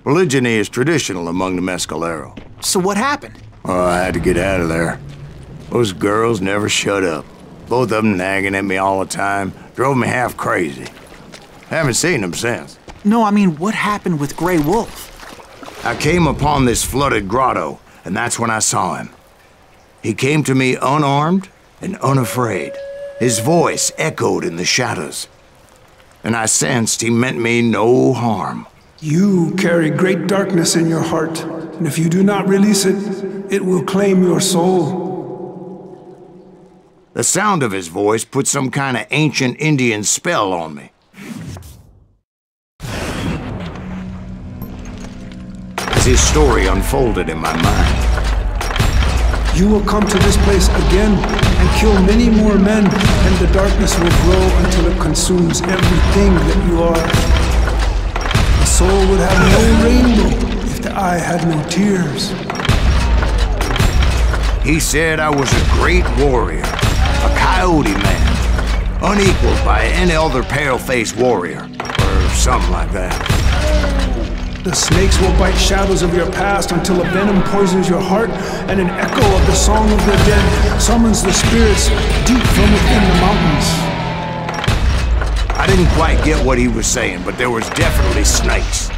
Polygyny is traditional among the Mescalero. So what happened? Oh, I had to get out of there. Those girls never shut up. Both of them nagging at me all the time. Drove me half crazy. Haven't seen them since. No, I mean, what happened with Grey Wolf? I came upon this flooded grotto, and that's when I saw him. He came to me unarmed and unafraid. His voice echoed in the shadows. And I sensed he meant me no harm. You carry great darkness in your heart, and if you do not release it, it will claim your soul. The sound of his voice put some kind of ancient Indian spell on me. As his story unfolded in my mind, You will come to this place again and kill many more men, and the darkness will grow until it consumes everything that you are. The soul would have no rainbow if the eye had no tears. He said I was a great warrior, a coyote man, unequaled by any other pale-faced warrior, or something like that. The snakes will bite shadows of your past until a venom poisons your heart, and an echo of the song of the dead summons the spirits deep from within the mountains. I didn't quite get what he was saying, but there was definitely snakes.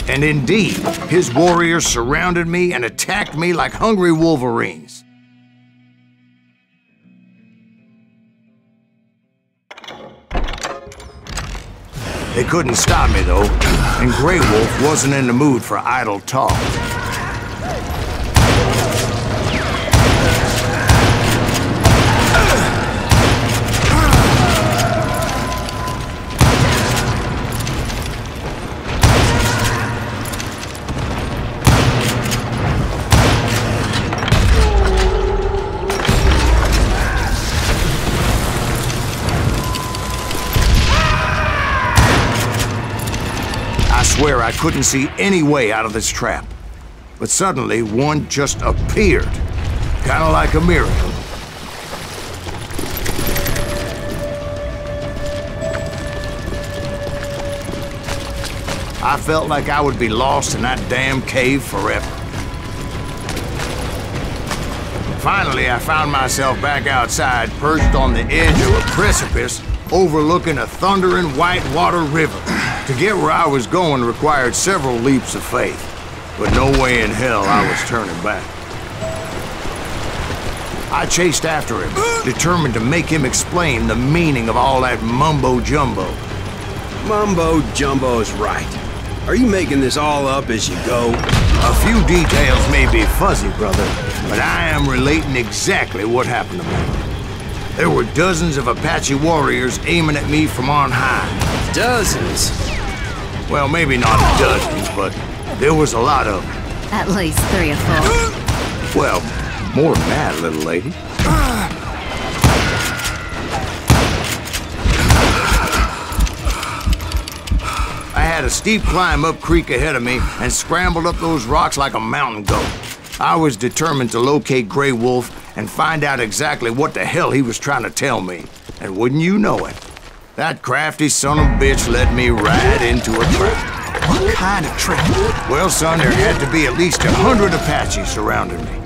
And indeed, his warriors surrounded me and attacked me like hungry wolverines. They couldn't stop me, though, and Grey Wolf wasn't in the mood for idle talk. I swear I couldn't see any way out of this trap. But suddenly, one just appeared. Kind of like a miracle. I felt like I would be lost in that damn cave forever. Finally, I found myself back outside, perched on the edge of a precipice, overlooking a thundering white-water river. To get where I was going required several leaps of faith, but no way in hell I was turning back. I chased after him, determined to make him explain the meaning of all that mumbo-jumbo. Mumbo-jumbo's right. Are you making this all up as you go? A few details may be fuzzy, brother, but I am relating exactly what happened to me. There were dozens of Apache warriors aiming at me from on high. Dozens? Well, maybe not dozens, but there was a lot of them. At least 3 or 4. Well, more than that, little lady. I had a steep climb up creek ahead of me and scrambled up those rocks like a mountain goat. I was determined to locate Grey Wolf and find out exactly what the hell he was trying to tell me. And wouldn't you know it, that crafty son of a bitch led me right into a trap. What kind of trap? Well, son, there had to be at least 100 Apaches surrounding me.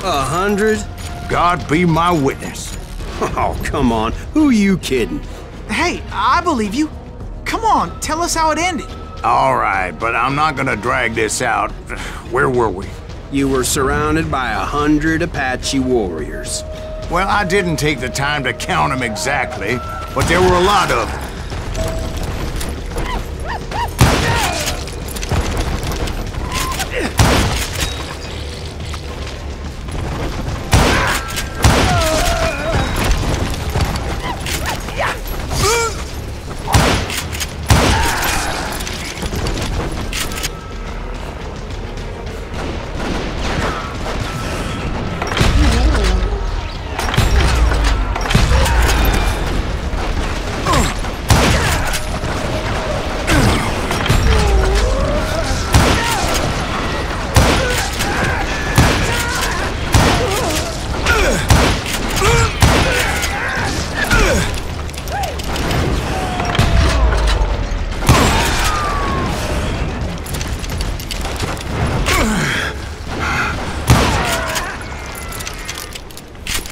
100? God be my witness. Oh, come on. Who are you kidding? Hey, I believe you. Come on, tell us how it ended. All right, but I'm not gonna drag this out. Where were we? You were surrounded by 100 Apache warriors. Well, I didn't take the time to count them exactly, but there were a lot of them.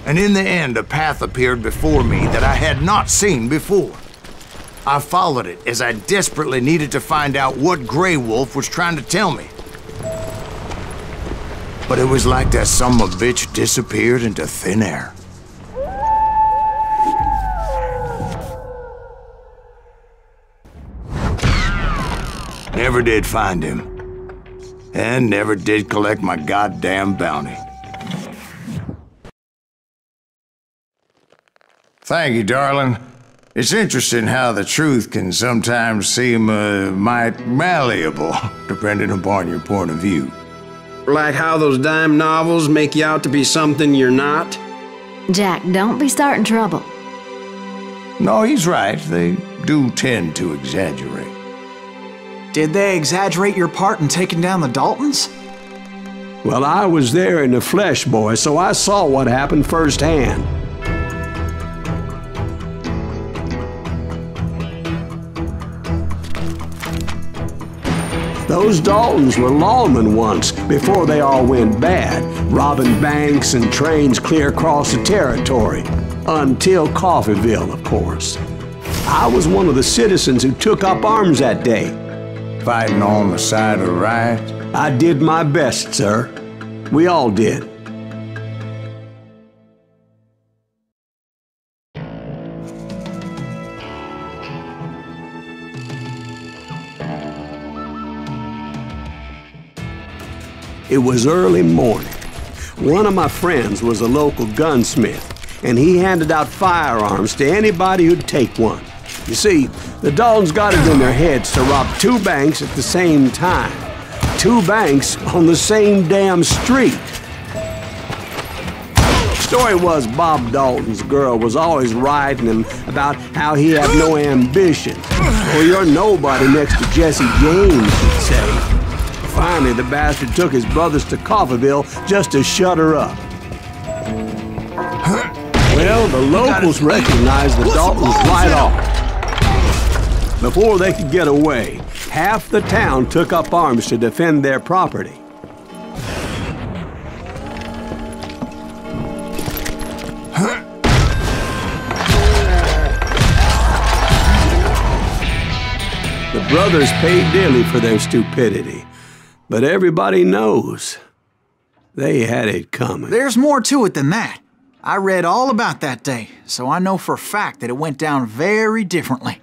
And in the end, a path appeared before me that I had not seen before. I followed it as I desperately needed to find out what Grey Wolf was trying to tell me. But it was like that son of a bitch disappeared into thin air. Never did find him. And never did collect my goddamn bounty. Thank you, darling. It's interesting how the truth can sometimes seem, might malleable, depending upon your point of view. Like how those dime novels make you out to be something you're not? Jack, don't be starting trouble. No, he's right. They do tend to exaggerate. Did they exaggerate your part in taking down the Daltons? Well, I was there in the flesh, boy, so I saw what happened firsthand. Those Daltons were lawmen once, before they all went bad, robbing banks and trains clear across the territory. Until Coffeeville, of course. I was one of the citizens who took up arms that day. Fighting on the side of the right? I did my best, sir. We all did. It was early morning. One of my friends was a local gunsmith, and he handed out firearms to anybody who'd take one. You see, the Daltons got it in their heads to rob 2 banks at the same time. 2 banks on the same damn street. Story was Bob Dalton's girl was always riding him about how he had no ambition. Well, you're nobody next to Jesse James, he'd say. Finally, the bastard took his brothers to Coffeeville just to shut her up. Well, the locals recognized the Daltons right off. Before they could get away, half the town took up arms to defend their property. The brothers paid dearly for their stupidity. But everybody knows they had it coming. There's more to it than that. I read all about that day, so I know for a fact that it went down very differently.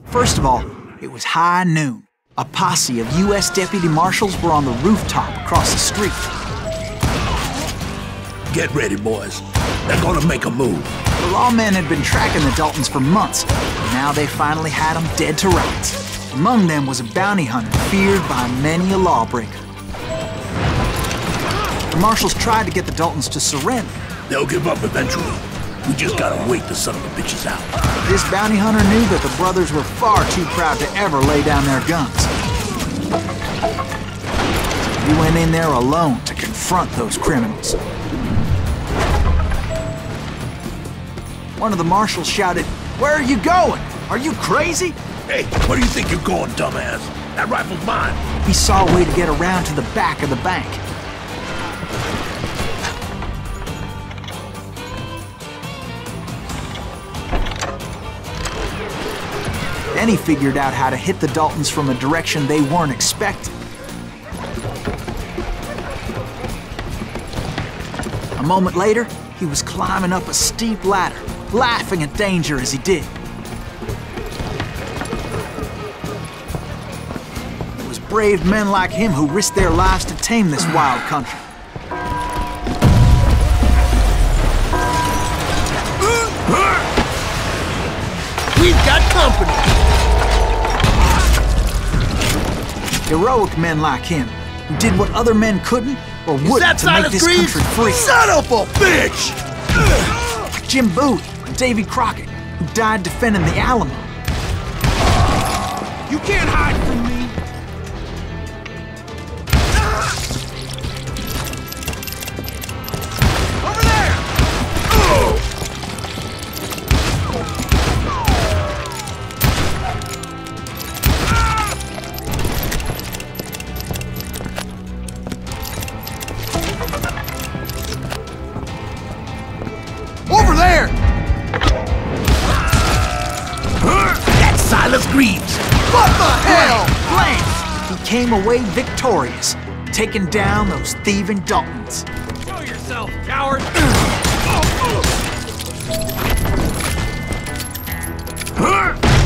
First of all, it was high noon. A posse of U.S. deputy marshals were on the rooftop across the street. Get ready, boys. They're gonna make a move. The lawmen had been tracking the Daltons for months, and now they finally had them dead to rights. Among them was a bounty hunter feared by many a lawbreaker. The marshals tried to get the Daltons to surrender. They'll give up eventually. We just gotta wait the son of a bitches out. This bounty hunter knew that the brothers were far too proud to ever lay down their guns. He went in there alone to confront those criminals. One of the marshals shouted, "Where are you going? Are you crazy?" Hey, where do you think you're going, dumbass? That rifle's mine. He saw a way to get around to the back of the bank. Then he figured out how to hit the Daltons from a direction they weren't expecting. A moment later, he was climbing up a steep ladder, laughing at danger as he did. It was brave men like him who risked their lives to tame this wild country. We've got company! Heroic men like him, who did what other men couldn't or wouldn't to make this country free. Son of a bitch! Jim Bowie and Davy Crockett, who died defending the Alamo. You can't hide from me! Over there! Over there! That's Silas Greaves! What the hell? Lance! He came away victorious, taking down those thieving Daltons. Show yourself, coward!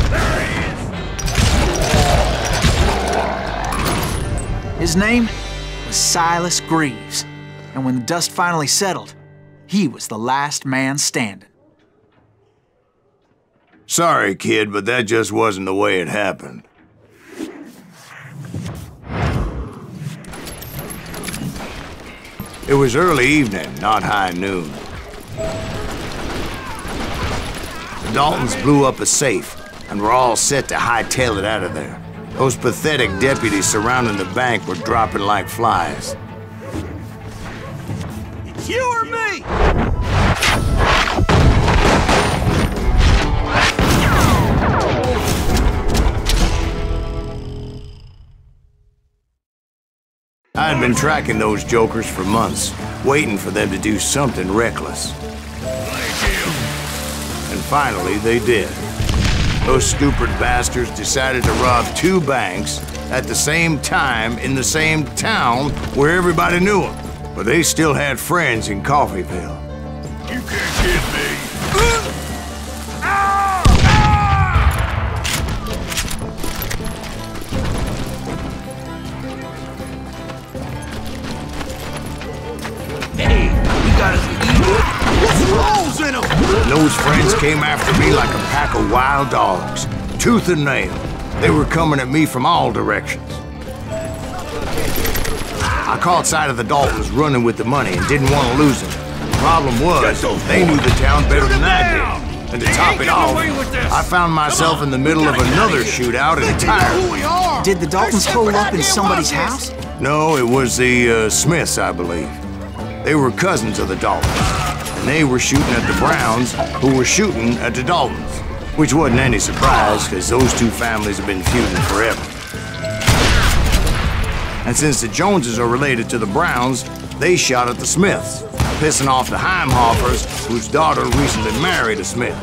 There he is! His name was Silas Greaves, and when the dust finally settled, he was the last man standing. Sorry, kid, but that just wasn't the way it happened. It was early evening, not high noon. The Daltons blew up a safe, and were all set to hightail it out of there. Those pathetic deputies surrounding the bank were dropping like flies. It's you or me! I had been tracking those jokers for months, waiting for them to do something reckless. And finally, they did. Those stupid bastards decided to rob 2 banks at the same time in the same town where everybody knew them. But they still had friends in Coffeyville. You can't get me. Hey, we got us evil. What's holes in them? Those friends came after me like a pack of wild dogs, tooth and nail. They were coming at me from all directions. I caught sight of the Daltons running with the money and didn't want to lose them. The problem was, they knew the town better than I did. And to top it off, I found myself in the middle of another shootout entirely. Did the Daltons hole up in somebody's house? No, it was the Smiths, I believe. They were cousins of the Daltons. And they were shooting at the Browns, who were shooting at the Daltons. Which wasn't any surprise, because those 2 families have been feuding forever. And since the Joneses are related to the Browns, they shot at the Smiths, pissing off the Heimhoffers, whose daughter recently married a Smith.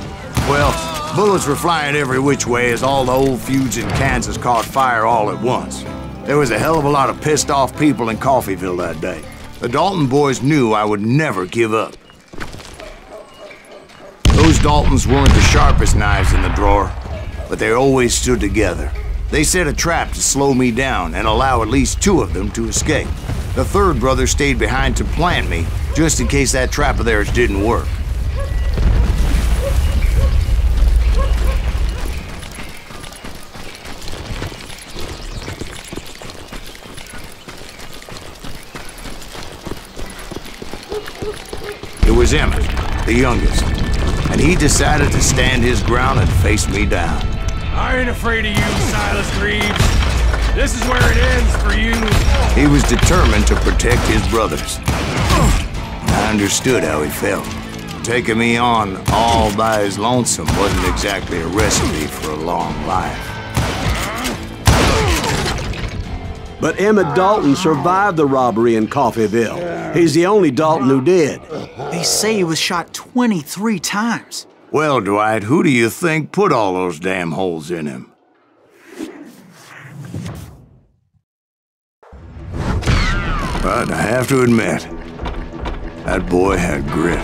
Well, bullets were flying every which way as all the old feuds in Kansas caught fire all at once. There was a hell of a lot of pissed off people in Coffeyville that day. The Dalton boys knew I would never give up. Those Daltons weren't the sharpest knives in the drawer, but they always stood together. They set a trap to slow me down and allow at least 2 of them to escape. The 3rd brother stayed behind to plant me, just in case that trap of theirs didn't work. It was Emmett, the youngest, and he decided to stand his ground and face me down. I ain't afraid of you, Silas Reeves. This is where it ends for you. He was determined to protect his brothers. I understood how he felt. Taking me on all by his lonesome wasn't exactly a recipe for a long life. But Emmett Dalton survived the robbery in Coffeyville. He's the only Dalton who did. They say he was shot 23 times. Well, Dwight, who do you think put all those damn holes in him? But I have to admit, that boy had grit.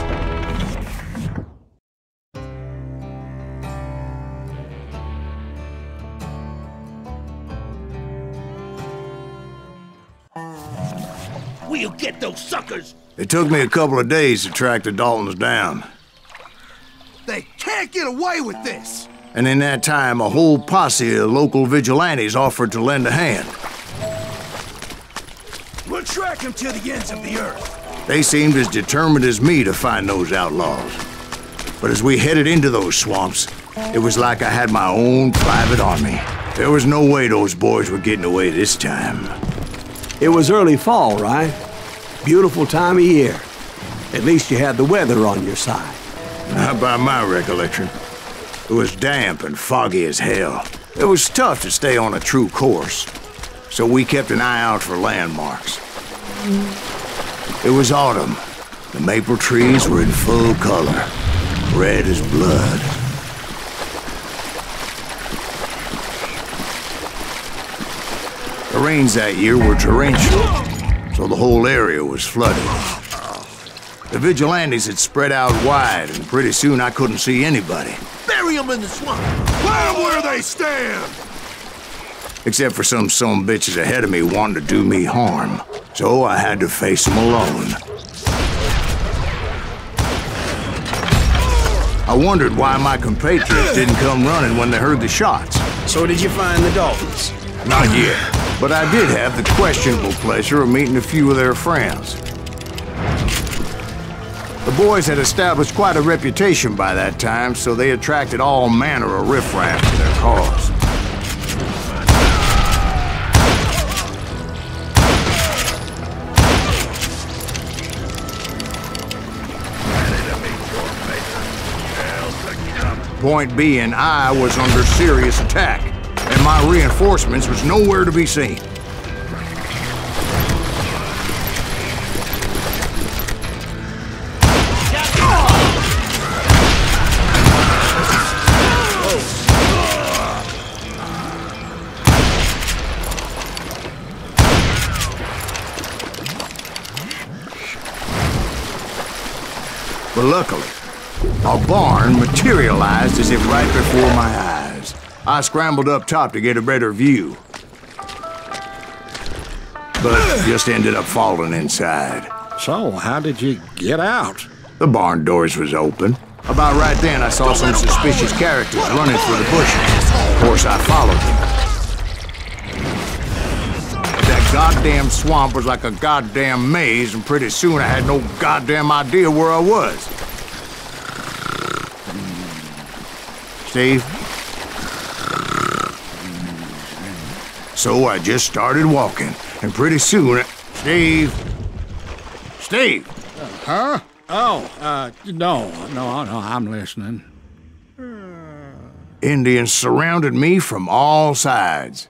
We'll get those suckers! It took me a couple of days to track the Daltons down. They can't get away with this! And in that time, a whole posse of local vigilantes offered to lend a hand. We'll track them to the ends of the earth. They seemed as determined as me to find those outlaws. But as we headed into those swamps, it was like I had my own private army. There was no way those boys were getting away this time. It was early fall, right? Beautiful time of year. At least you had the weather on your side. Not by my recollection. It was damp and foggy as hell. It was tough to stay on a true course, so we kept an eye out for landmarks. It was autumn. The maple trees were in full color, red as blood. The rains that year were torrential, so the whole area was flooded. The vigilantes had spread out wide, and pretty soon I couldn't see anybody. Bury them in the swamp! Put them where they stand! Except for some bitches ahead of me wanting to do me harm. So I had to face them alone. I wondered why my compatriots didn't come running when they heard the shots. So did you find the Daltons? Not yet, but I did have the questionable pleasure of meeting a few of their friends. The boys had established quite a reputation by that time, so they attracted all manner of riffraff to their cause. Point being, I was under serious attack, and my reinforcements was nowhere to be seen. But luckily, a barn materialized as if right before my eyes. I scrambled up top to get a better view, but just ended up falling inside. So, how did you get out? The barn doors was open. About right then, I saw some suspicious characters running through the bushes. Of course, I followed them. But that goddamn swamp was like a goddamn maze, and pretty soon I had no goddamn idea where I was. Steve? So I just started walking, and pretty soon, Steve? Steve! Huh? Oh, no, I'm listening. Indians surrounded me from all sides.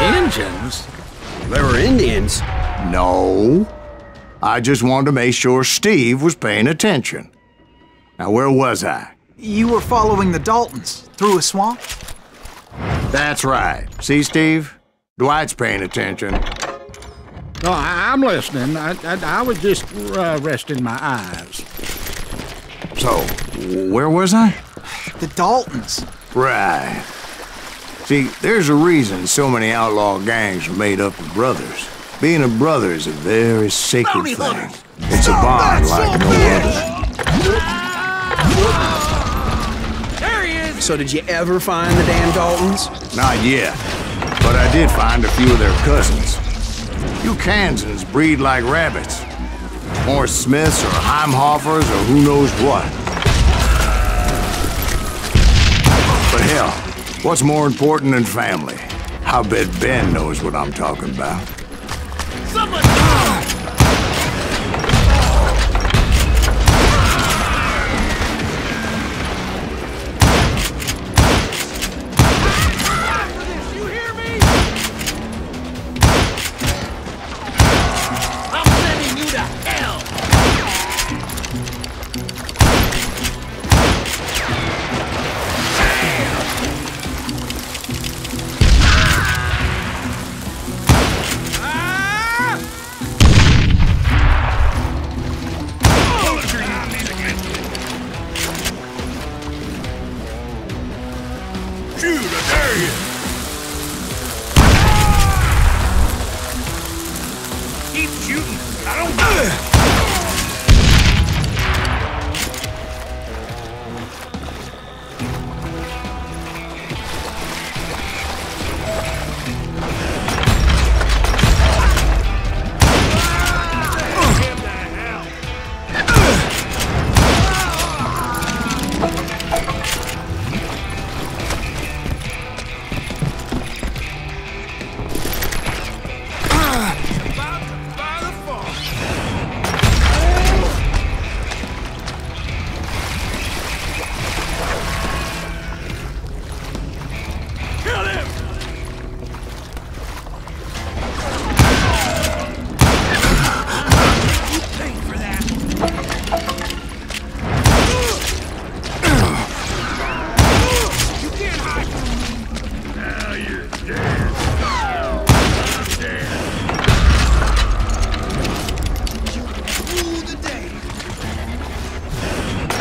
Indians? There were Indians? No. I just wanted to make sure Steve was paying attention. Now, where was I? You were following the Daltons through a swamp? That's right. See, Steve? Dwight's paying attention. No, I'm listening. I was just resting my eyes. So, where was I? The Daltons. Right. See, there's a reason so many outlaw gangs are made up of brothers. Being a brother is a very sacred thing. It's a bond like no other. There he is! So did you ever find the damn Daltons? Not yet, but I did find a few of their cousins. You Kansans breed like rabbits. More Smiths or Heimhoffers or who knows what. But hell, what's more important than family? I bet Ben knows what I'm talking about. Someone! You hear me? I'm sending you to hell! Shoot, I dare you! Keep shooting. I don't...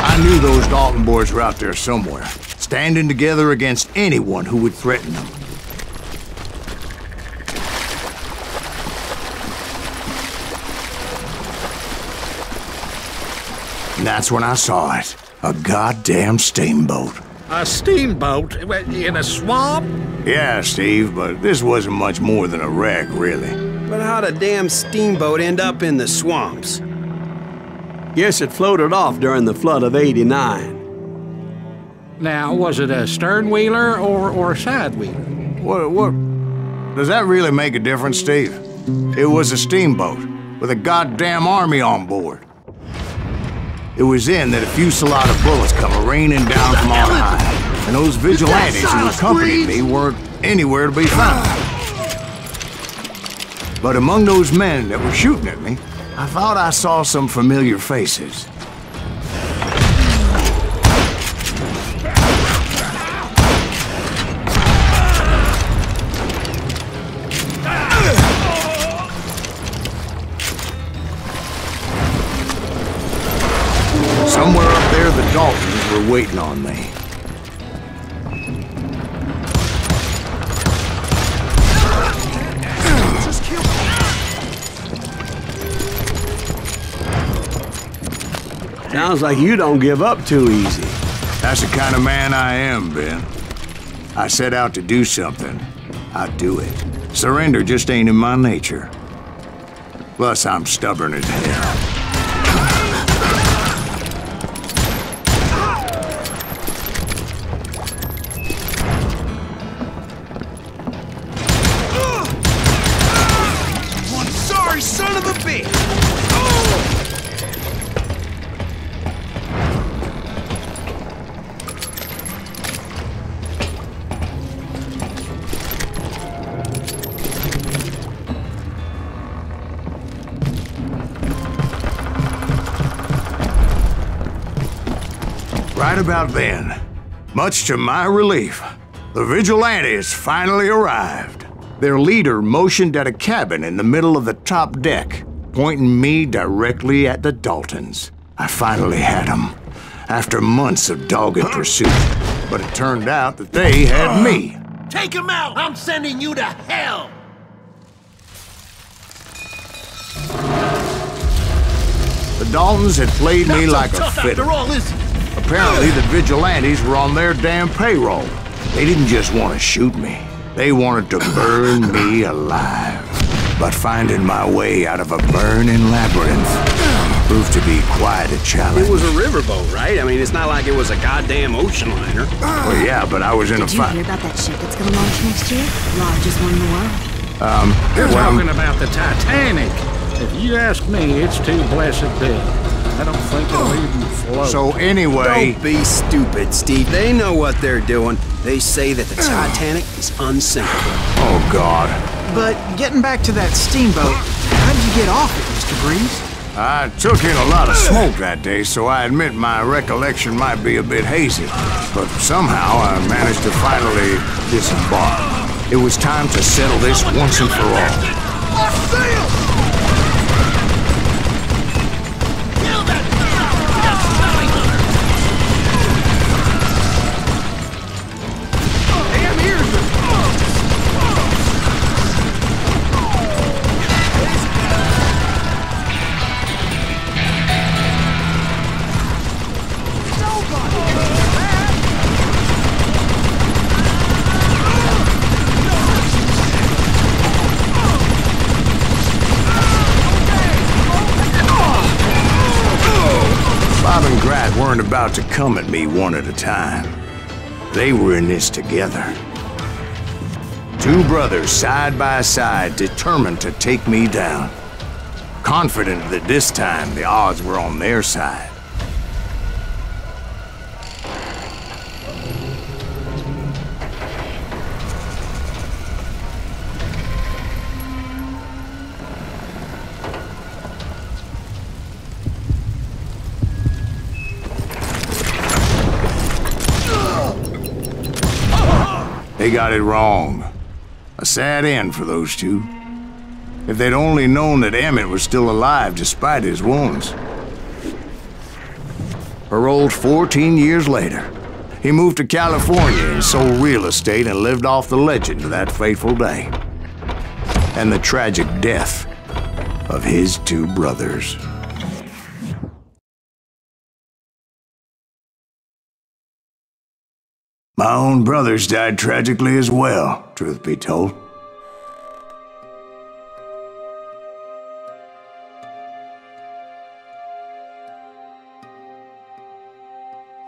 I knew those Dalton boys were out there somewhere, standing together against anyone who would threaten them. And that's when I saw it. A goddamn steamboat. A steamboat in a swamp? Yeah, Steve, but this wasn't much more than a wreck, really. But how'd a damn steamboat end up in the swamps? Guess it floated off during the flood of '89. Now, was it a stern wheeler or a side wheeler? What? Does that really make a difference, Steve? It was a steamboat with a goddamn army on board. It was then that a fusillade of bullets come raining down from on high, and those vigilantes who accompanied me weren't anywhere to be found. But among those men that were shooting at me, I thought I saw some familiar faces. Somewhere up there, the Daltons were waiting on me. Sounds like you don't give up too easy. That's the kind of man I am, Ben. I set out to do something, I'd do it. Surrender just ain't in my nature. Plus, I'm stubborn as hell. Son of a bitch! Right about then, much to my relief, the vigilantes finally arrived. Their leader motioned at a cabin in the middle of the top deck, pointing me directly at the Daltons. I finally had them, after months of dogged pursuit. But it turned out that they had me. Take him out! I'm sending you to hell! The Daltons had played me Not so like a tough fiddle. after all, is he? Apparently, the vigilantes were on their damn payroll. They didn't just want to shoot me. They wanted to burn me alive. But finding my way out of a burning labyrinth proved to be quite a challenge. It was a riverboat, right? I mean, it's not like it was a goddamn ocean liner. Well, yeah, but I was in a fight. Did you hear about that ship that's gonna launch next year? Largest one in the world. You're talking about the Titanic. If you ask me, it's too blessed big. I don't think it'll even float. So anyway... Don't be stupid, Steve. They know what they're doing. They say that the Titanic is unsinkable. Oh, God. But getting back to that steamboat, how did you get off it, Mr. Greaves? I took in a lot of smoke that day, so I admit my recollection might be a bit hazy. But somehow I managed to finally disembark. It was time to settle this once and for all. I see him! Weren't about to come at me one at a time. They were in this together. Two brothers side by side, determined to take me down. Confident that this time the odds were on their side. They got it wrong. A sad end for those two. If they'd only known that Emmett was still alive despite his wounds. Paroled 14 years later, he moved to California and sold real estate and lived off the legend of that fateful day. And the tragic death of his two brothers. My own brothers died tragically as well, truth be told.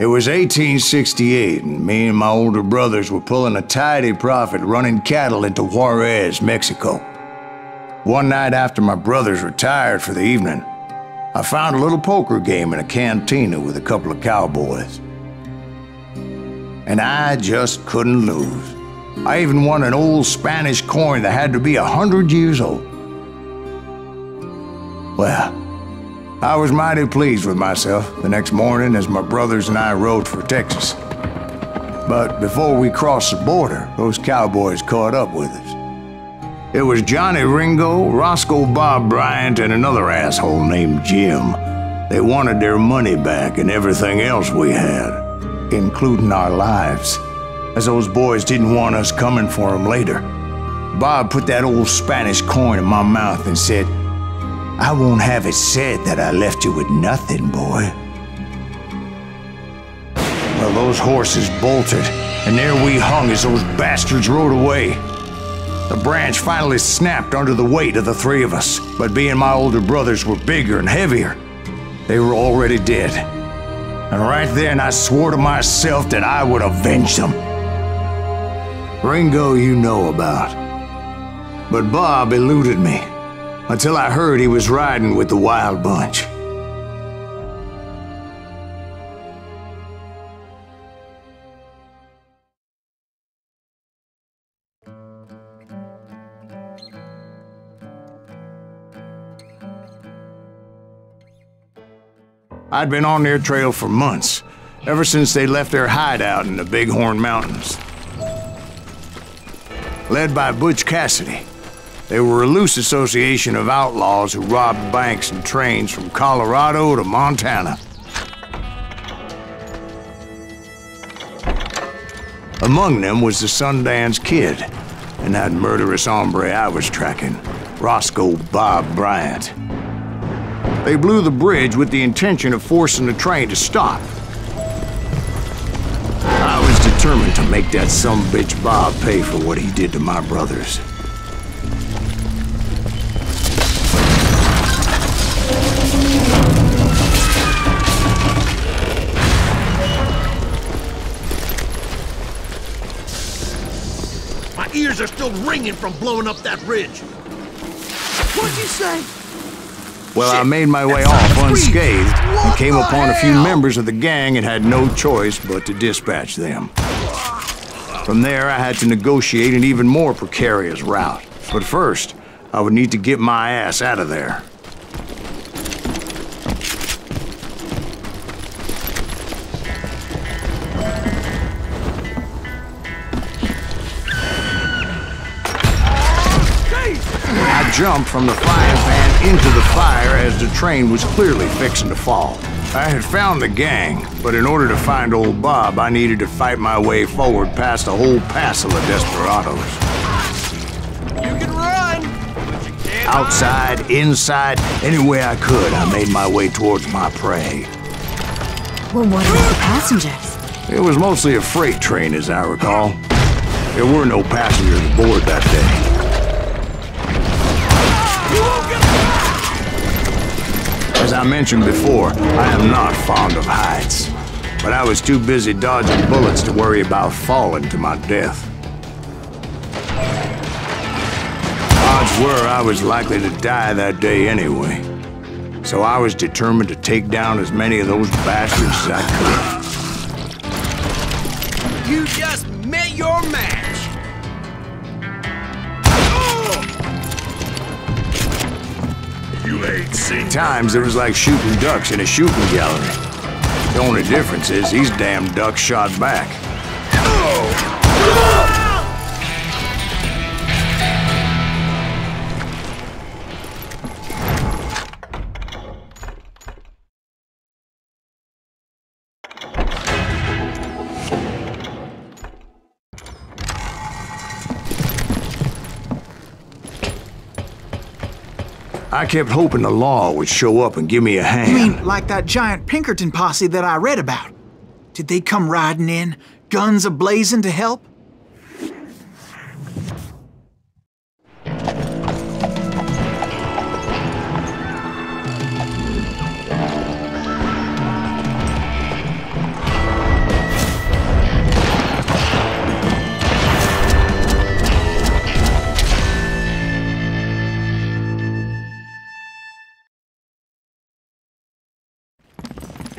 It was 1868, and me and my older brothers were pulling a tidy profit running cattle into Juarez, Mexico. One night after my brothers retired for the evening, I found a little poker game in a cantina with a couple of cowboys. And I just couldn't lose. I even won an old Spanish coin that had to be 100 years old. Well, I was mighty pleased with myself the next morning as my brothers and I rode for Texas. But before we crossed the border, those cowboys caught up with us. It was Johnny Ringo, Roscoe Bob Bryant, and another asshole named Jim. They wanted their money back and everything else we had, including our lives, as those boys didn't want us coming for them later. Bob put that old Spanish coin in my mouth and said, "I won't have it said that I left you with nothing, boy." Well, those horses bolted, and there we hung as those bastards rode away. The branch finally snapped under the weight of the three of us, but being my older brothers were bigger and heavier, they were already dead. And right then I swore to myself that I would avenge them. Ringo you know about. But Bob eluded me, until I heard he was riding with the Wild Bunch. I'd been on their trail for months, ever since they left their hideout in the Bighorn Mountains. Led by Butch Cassidy, they were a loose association of outlaws who robbed banks and trains from Colorado to Montana. Among them was the Sundance Kid, and that murderous hombre I was tracking, Roscoe Bob Bryant. They blew the bridge with the intention of forcing the train to stop. I was determined to make that sumbitch Bob pay for what he did to my brothers. My ears are still ringing from blowing up that ridge. What'd you say? Well, I made my way off unscathed and came upon a few members of the gang and had no choice but to dispatch them. From there, I had to negotiate an even more precarious route. But first, I would need to get my ass out of there. I jumped from the frying pan into the fire as the train was clearly fixing to fall. I had found the gang, but in order to find old Bob, I needed to fight my way forward past a whole passel of desperados. You can run, but you can't Outside, inside, any way I could, I made my way towards my prey. Well, what about the passengers? It was mostly a freight train, as I recall. There were no passengers aboard that day. As I mentioned before, I am not fond of heights, but I was too busy dodging bullets to worry about falling to my death. Odds were I was likely to die that day anyway, so I was determined to take down as many of those bastards as I could. You just met your match. You ain't seen. At times, it was like shooting ducks in a shooting gallery. The only difference is these damn ducks shot back. I kept hoping the law would show up and give me a hand. You mean like that giant Pinkerton posse that I read about? Did they come riding in, guns a-blazing to help?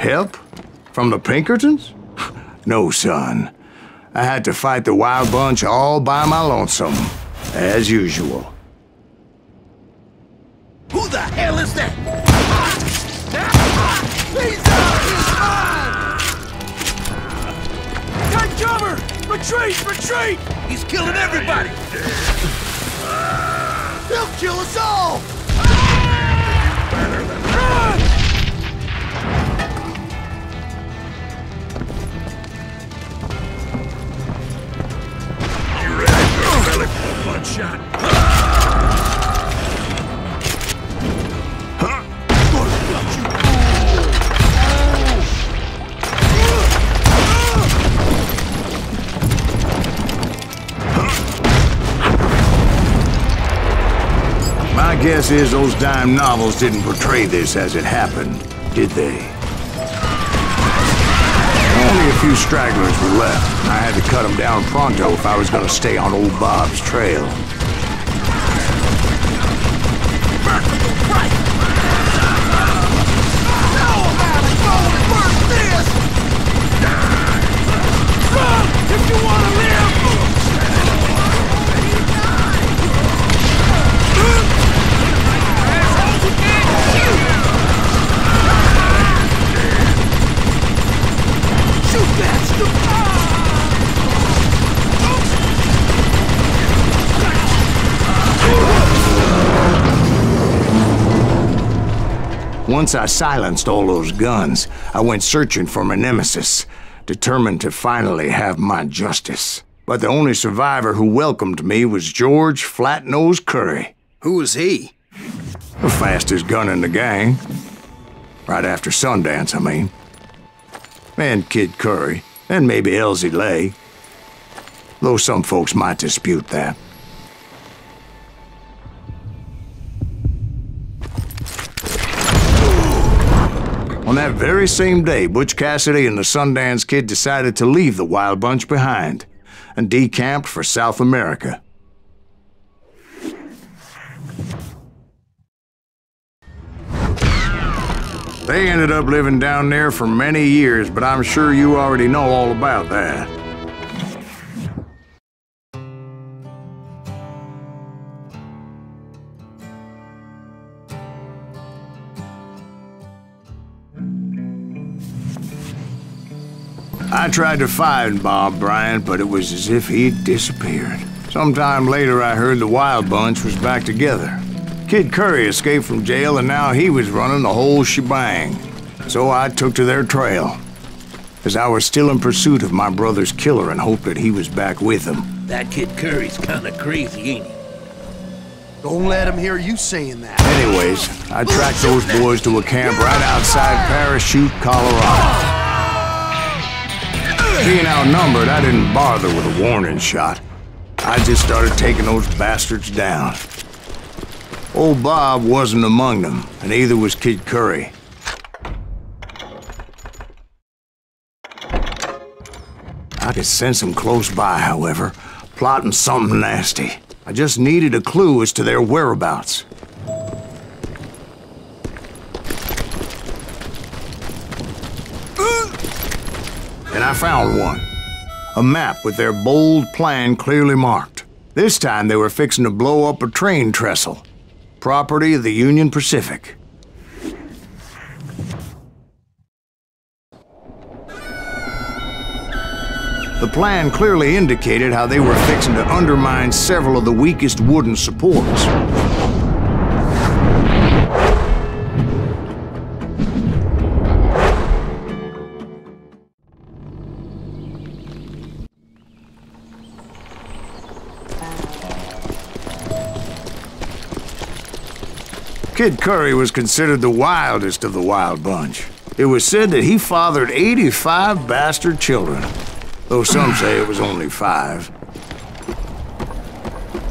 Help? From the Pinkertons? No, son. I had to fight the Wild Bunch all by my lonesome, as usual. Who the hell is that? He's out! He's mine! Take cover! Retreat! Retreat! He's killing everybody! He'll kill us all! Run! You ready for a belly one shot? My guess is those dime novels didn't portray this as it happened, did they? Only a few stragglers were left. I had to cut them down pronto if I was going to stay on old Bob's trail. Run if you want to live! Once I silenced all those guns, I went searching for my nemesis, determined to finally have my justice. But the only survivor who welcomed me was George Flat-Nose Curry. Who was he? The fastest gun in the gang. Right after Sundance, I mean. And Kid Curry, and maybe Elsie Lay. Though some folks might dispute that. On that very same day, Butch Cassidy and the Sundance Kid decided to leave the Wild Bunch behind and decamped for South America. They ended up living down there for many years, but I'm sure you already know all about that. I tried to find Bob Bryant, but it was as if he'd disappeared. Sometime later, I heard the Wild Bunch was back together. Kid Curry escaped from jail, and now he was running the whole shebang. So I took to their trail, as I was still in pursuit of my brother's killer and hoped that he was back with him. That Kid Curry's kinda crazy, ain't he? Don't let him hear you saying that. Anyways, I tracked those boys to a camp right outside Parachute, Colorado. Being outnumbered, I didn't bother with a warning shot. I just started taking those bastards down. Old Bob wasn't among them, and neither was Kid Curry. I could sense him close by, however, plotting something nasty. I just needed a clue as to their whereabouts. And I found one. A map with their bold plan clearly marked. This time they were fixing to blow up a train trestle. Property of the Union Pacific. The plan clearly indicated how they were fixing to undermine several of the weakest wooden supports. Kid Curry was considered the wildest of the Wild Bunch. It was said that he fathered 85 bastard children, though some say it was only 5.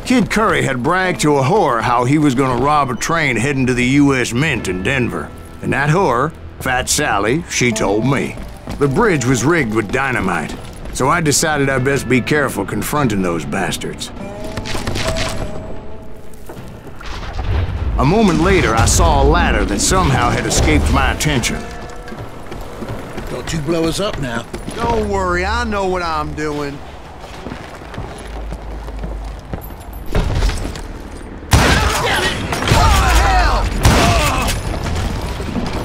Kid Curry had bragged to a whore how he was gonna rob a train heading to the U.S. Mint in Denver. And that whore, Fat Sally, she told me. The bridge was rigged with dynamite, so I decided I'd best be careful confronting those bastards. A moment later, I saw a ladder that somehow had escaped my attention. Thought you'd blow us up now. Don't worry, I know what I'm doing.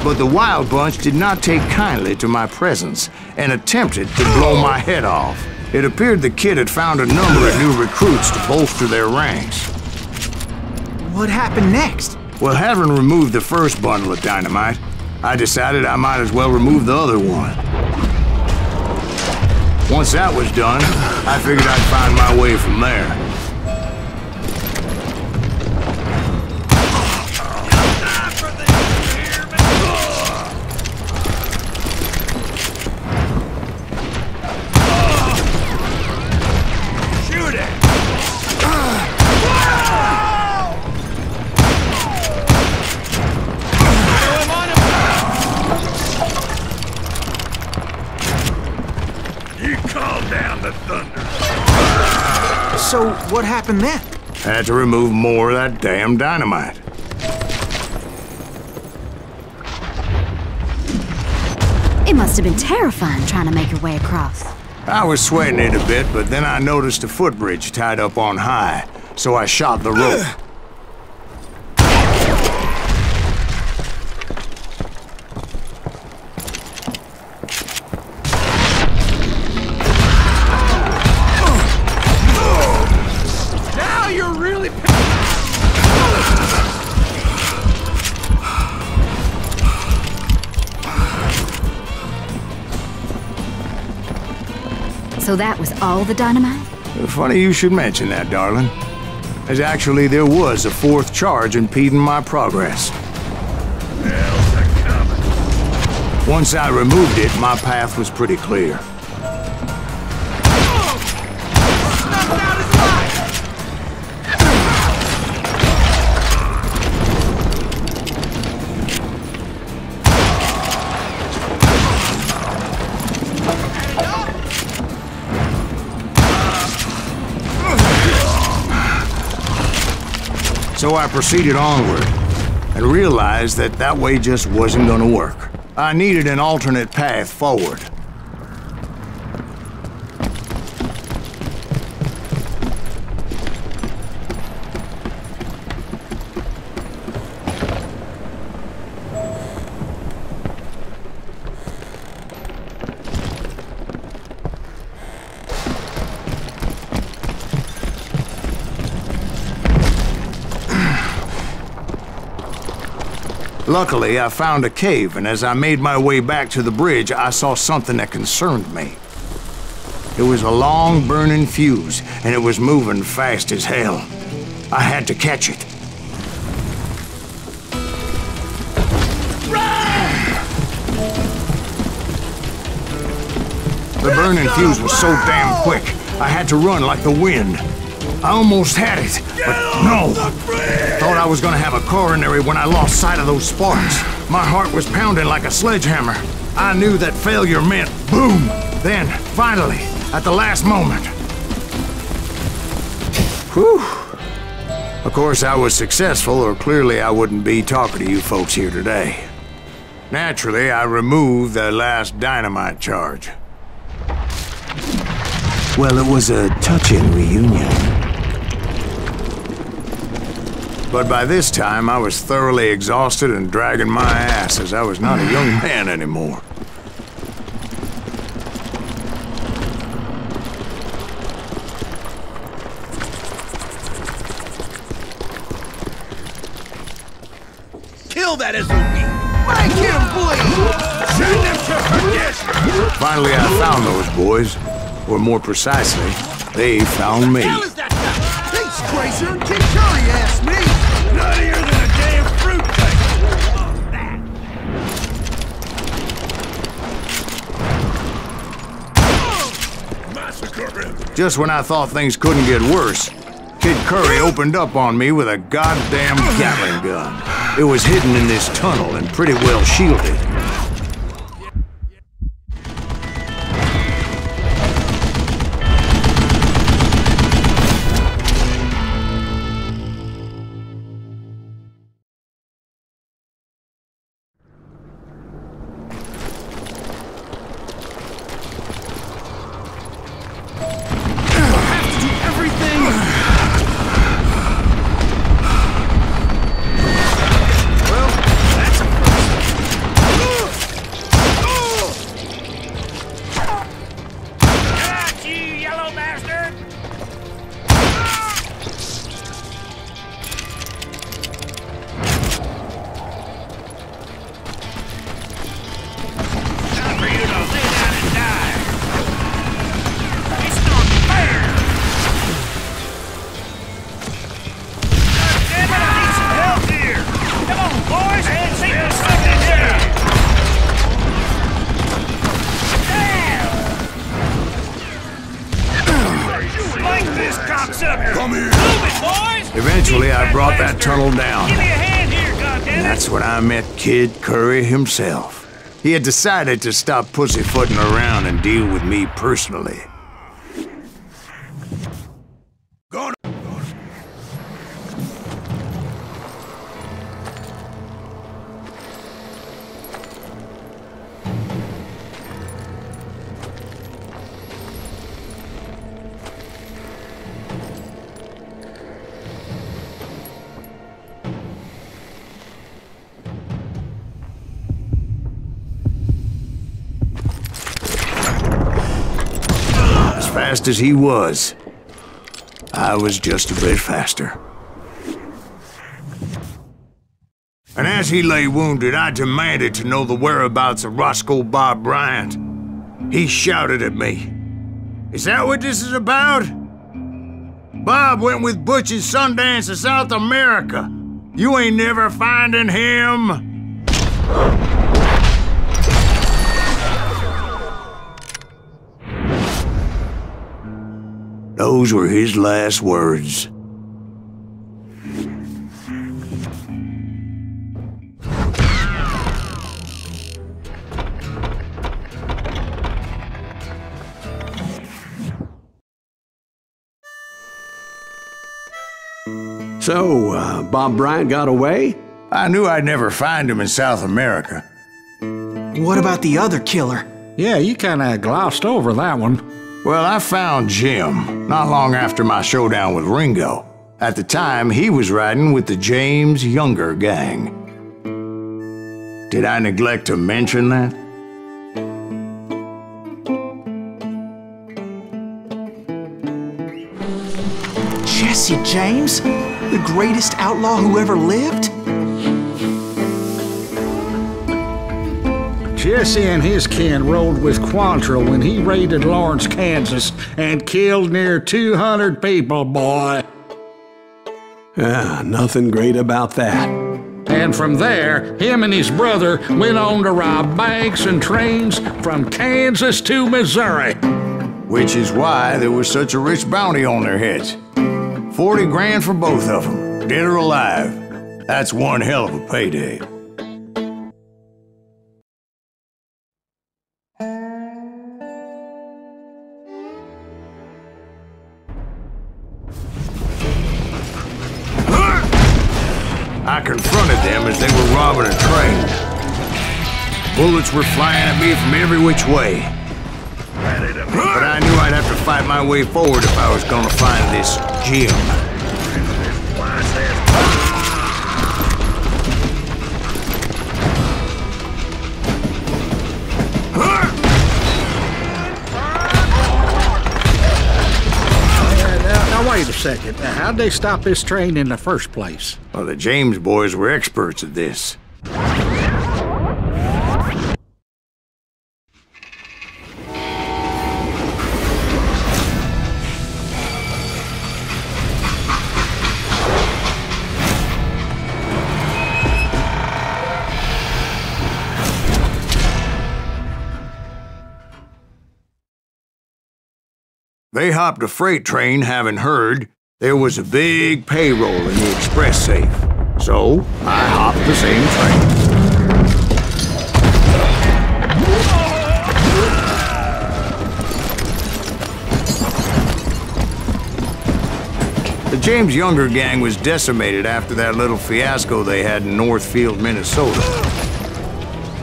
But the Wild Bunch did not take kindly to my presence and attempted to blow my head off. It appeared the kid had found a number of new recruits to bolster their ranks. What happened next? Well, having removed the first bundle of dynamite, I decided I might as well remove the other one. Once that was done, I figured I'd find my way from there. So, what happened then? Had to remove more of that damn dynamite. It must have been terrifying trying to make your way across. I was sweating it a bit, but then I noticed a footbridge tied up on high, so I shot the rope. So that was all the dynamite? Funny you should mention that, darling. As actually, there was a fourth charge impeding my progress. Hell's a-coming. Once I removed it, my path was pretty clear. So I proceeded onward, and realized that that way just wasn't gonna work. I needed an alternate path forward. Luckily, I found a cave, and as I made my way back to the bridge, I saw something that concerned me. It was a long, burning fuse, and it was moving fast as hell. I had to catch it. The burning fuse was so damn quick, I had to run like the wind. I almost had it, but no. Thought I was gonna have a coronary when I lost sight of those sparks. My heart was pounding like a sledgehammer. I knew that failure meant boom. Then, finally, at the last moment. Whew. Of course, I was successful, or clearly I wouldn't be talking to you folks here today. Naturally, I removed the last dynamite charge. Well, it was a touching reunion. But by this time, I was thoroughly exhausted and dragging my ass as I was not a young man anymore. Kill that SOB! Make him bleed! Send him to perdition! Finally, I found those boys. Or more precisely, they found me. Hell is that guy? He's crazier than Kid Curry asked me! Nuttier than a damn fruitcake! Massacre him! Just when I thought things couldn't get worse, Kid Curry opened up on me with a goddamn Gatling gun. It was hidden in this tunnel and pretty well shielded. Eventually, I brought that tunnel down. Give me a hand here, goddammit! And that's when I met Kid Curry himself. He had decided to stop pussyfooting around and deal with me personally. Fast as he was, I was just a bit faster. And as he lay wounded, I demanded to know the whereabouts of Roscoe Bob Bryant. He shouted at me, "Is that what this is about? Bob went with Butch and Sundance to South America. You ain't never finding him." Those were his last words. So, Bob Bryant got away? I knew I'd never find him in South America. What about the other killer? Yeah, you kinda glossed over that one. Well, I found Jim not long after my showdown with Ringo. At the time, he was riding with the James Younger gang. Did I neglect to mention that? Jesse James? The greatest outlaw who ever lived? Jesse and his kin rode with Quantrill when he raided Lawrence, Kansas, and killed near 200 people, boy. Nothing great about that. And from there, him and his brother went on to rob banks and trains from Kansas to Missouri. Which is why there was such a rich bounty on their heads. 40 grand for both of them, dead or alive. That's one hell of a payday. I confronted them as they were robbing a train. Bullets were flying at me from every which way. But I knew I'd have to fight my way forward if I was gonna find this Jim. Now wait a second. How'd they stop this train in the first place? Well, the James boys were experts at this. They hopped a freight train, having heard there was a big payroll in the express safe. So, I hopped the same train. The James Younger gang was decimated after that little fiasco they had in Northfield, Minnesota.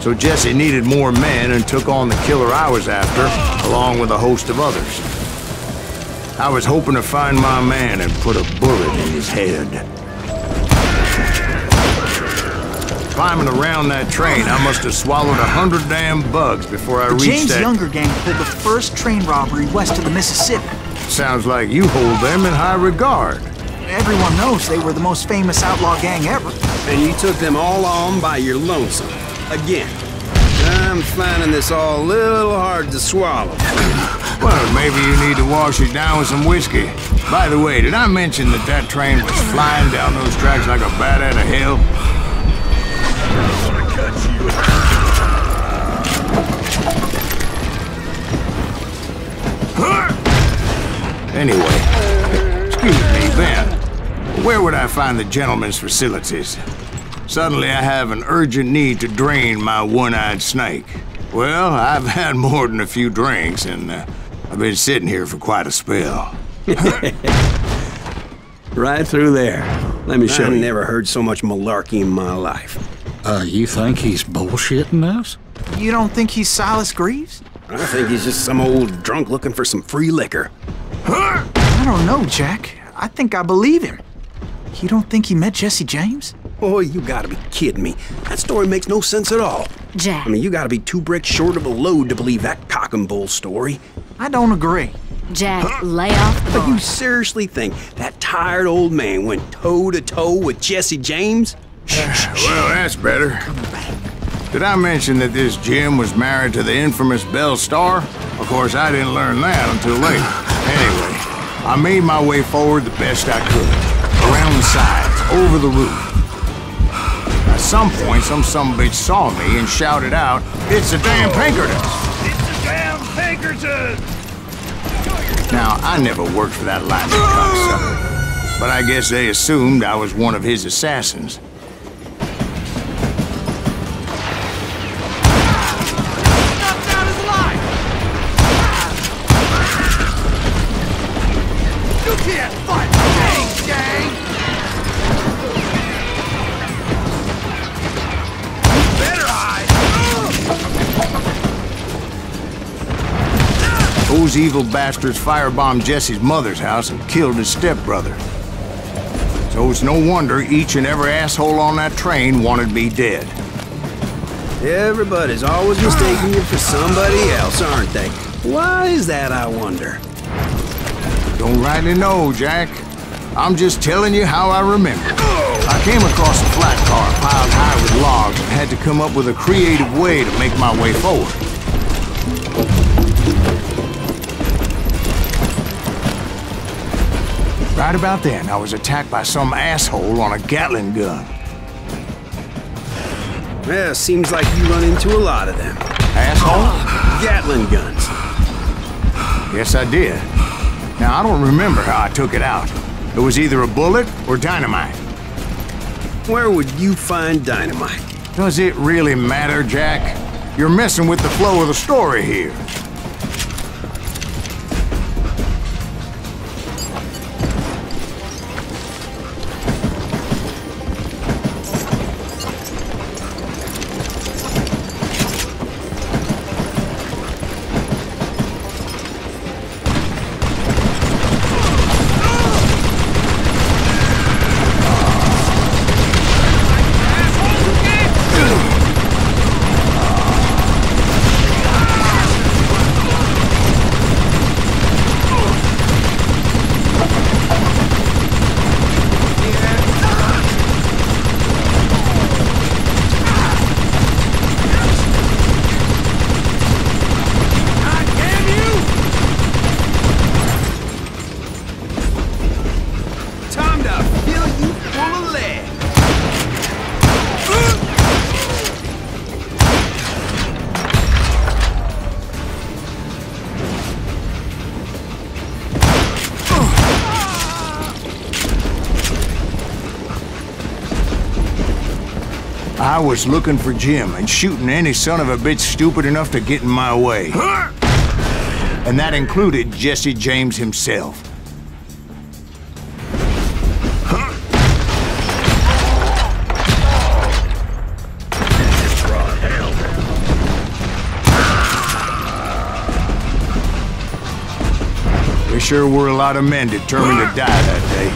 So Jesse needed more men and took on the killer I was after, along with a host of others. I was hoping to find my man and put a bullet in his head. Climbing around that train, I must have swallowed 100 damn bugs before I reached James that... Younger gang pulled the first train robbery west of the Mississippi. Sounds like you hold them in high regard. Everyone knows they were the most famous outlaw gang ever. And you took them all on by your lonesome. Again. I'm finding this all a little hard to swallow. Well, maybe you need to wash it down with some whiskey. By the way, did I mention that that train was flying down those tracks like a bat out of hell? Anyway, excuse me, Ben. Where would I find the gentleman's facilities? Suddenly I have an urgent need to drain my one-eyed snake. Well, I've had more than a few drinks, and I've been sitting here for quite a spell. Right through there. Let me show I've you. never heard so much malarkey in my life. You think he's bullshitting us? You don't think he's Silas Greaves? I think he's just some old drunk looking for some free liquor. I don't know, Jack. I think I believe him. You don't think he met Jesse James? Boy, you gotta be kidding me. That story makes no sense at all. Jack. I mean, you gotta be 2 bricks short of a load to believe that cock and bull story. I don't agree. Jack, lay off the But you bar. seriously think that tired old man went toe-to-toe with Jesse James? Well, that's better. Did I mention that this Jim was married to the infamous Belle Starr? Of course, I didn't learn that until later. Anyway, I made my way forward the best I could. Around the sides, over the roof. At some point, some sumbitch saw me and shouted out, "It's a damn Pinkerton!" It's a damn Pinkerton! Now, I never worked for that lying cocksucker, but I guess they assumed I was one of his assassins. You can't fight gang, gang! Better hide! Those evil bastards firebombed Jesse's mother's house and killed his stepbrother. So it's no wonder each and every asshole on that train wanted me dead. Everybody's always mistaking you for somebody else, aren't they? Why is that, I wonder? Don't rightly know, Jack. I'm just telling you how I remember. I came across a flat car piled high with logs and had to come up with a creative way to make my way forward. Right about then, I was attacked by some asshole on a Gatling gun. Yeah, seems like you run into a lot of them. Asshole? Gatling guns. Yes, I did. Now, I don't remember how I took it out. It was either a bullet or dynamite. Where would you find dynamite? Does it really matter, Jack? You're messing with the flow of the story here. I was looking for Jim and shooting any son of a bitch stupid enough to get in my way. And that included Jesse James himself. There sure were a lot of men determined to die that day.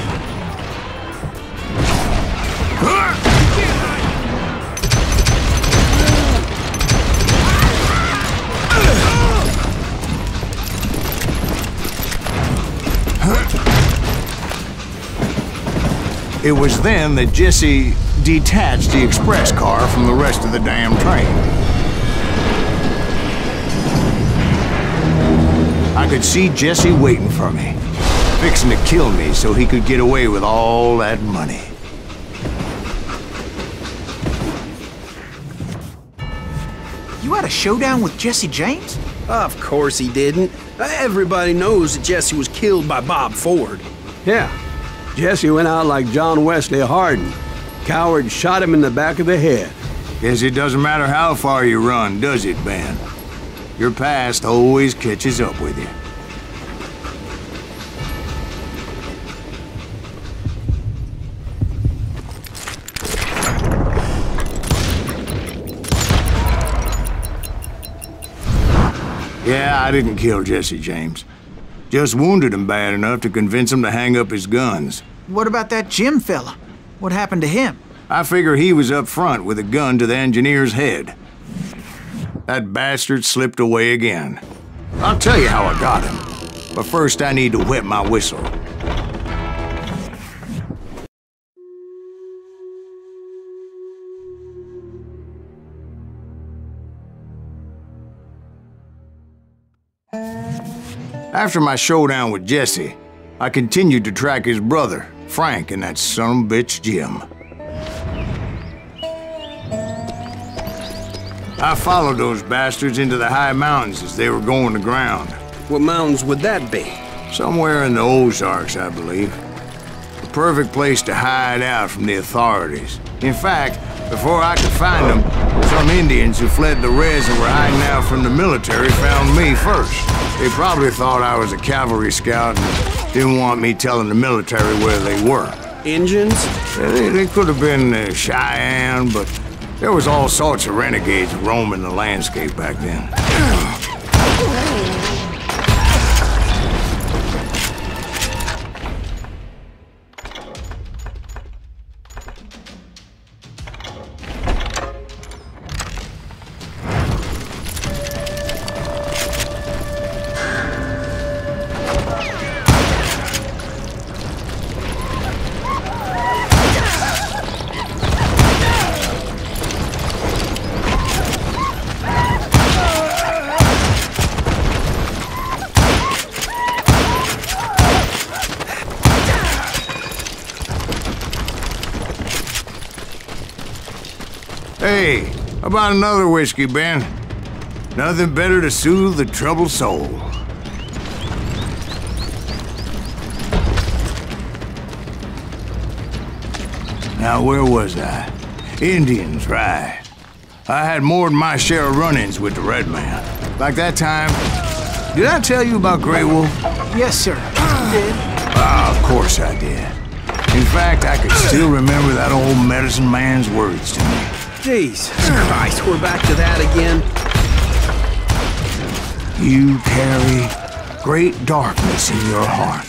It was then that Jesse detached the express car from the rest of the damn train. I could see Jesse waiting for me, fixing to kill me so he could get away with all that money. You had a showdown with Jesse James? Of course he didn't. Everybody knows that Jesse was killed by Bob Ford. Yeah. Jesse went out like John Wesley Hardin. Coward shot him in the back of the head. Guess it doesn't matter how far you run, does it, Ben? Your past always catches up with you. Yeah, I didn't kill Jesse James. Just wounded him bad enough to convince him to hang up his guns. What about that Jim fella? What happened to him? I figure he was up front with a gun to the engineer's head. That bastard slipped away again. I'll tell you how I got him. But first I need to wet my whistle. After my showdown with Jesse, I continued to track his brother, Frank, and that sumbitch Jim. I followed those bastards into the high mountains as they were going to ground. What mountains would that be? Somewhere in the Ozarks, I believe. The perfect place to hide out from the authorities. In fact, before I could find them, some Indians who fled the res and were hiding out from the military found me first. They probably thought I was a cavalry scout and didn't want me telling the military where they were. Injuns? They could have been Cheyenne, but there was all sorts of renegades roaming the landscape back then. Hey, how about another whiskey, Ben? Nothing better to soothe the troubled soul. Now, where was I? Indians, right. I had more than my share of run-ins with the Red Man. Like that time... Did I tell you about Grey Wolf? Yes, sir. You did. Ah, of course I did. In fact, I could still remember that old medicine man's words to me. Jesus Christ, we're back to that again. You carry great darkness in your heart.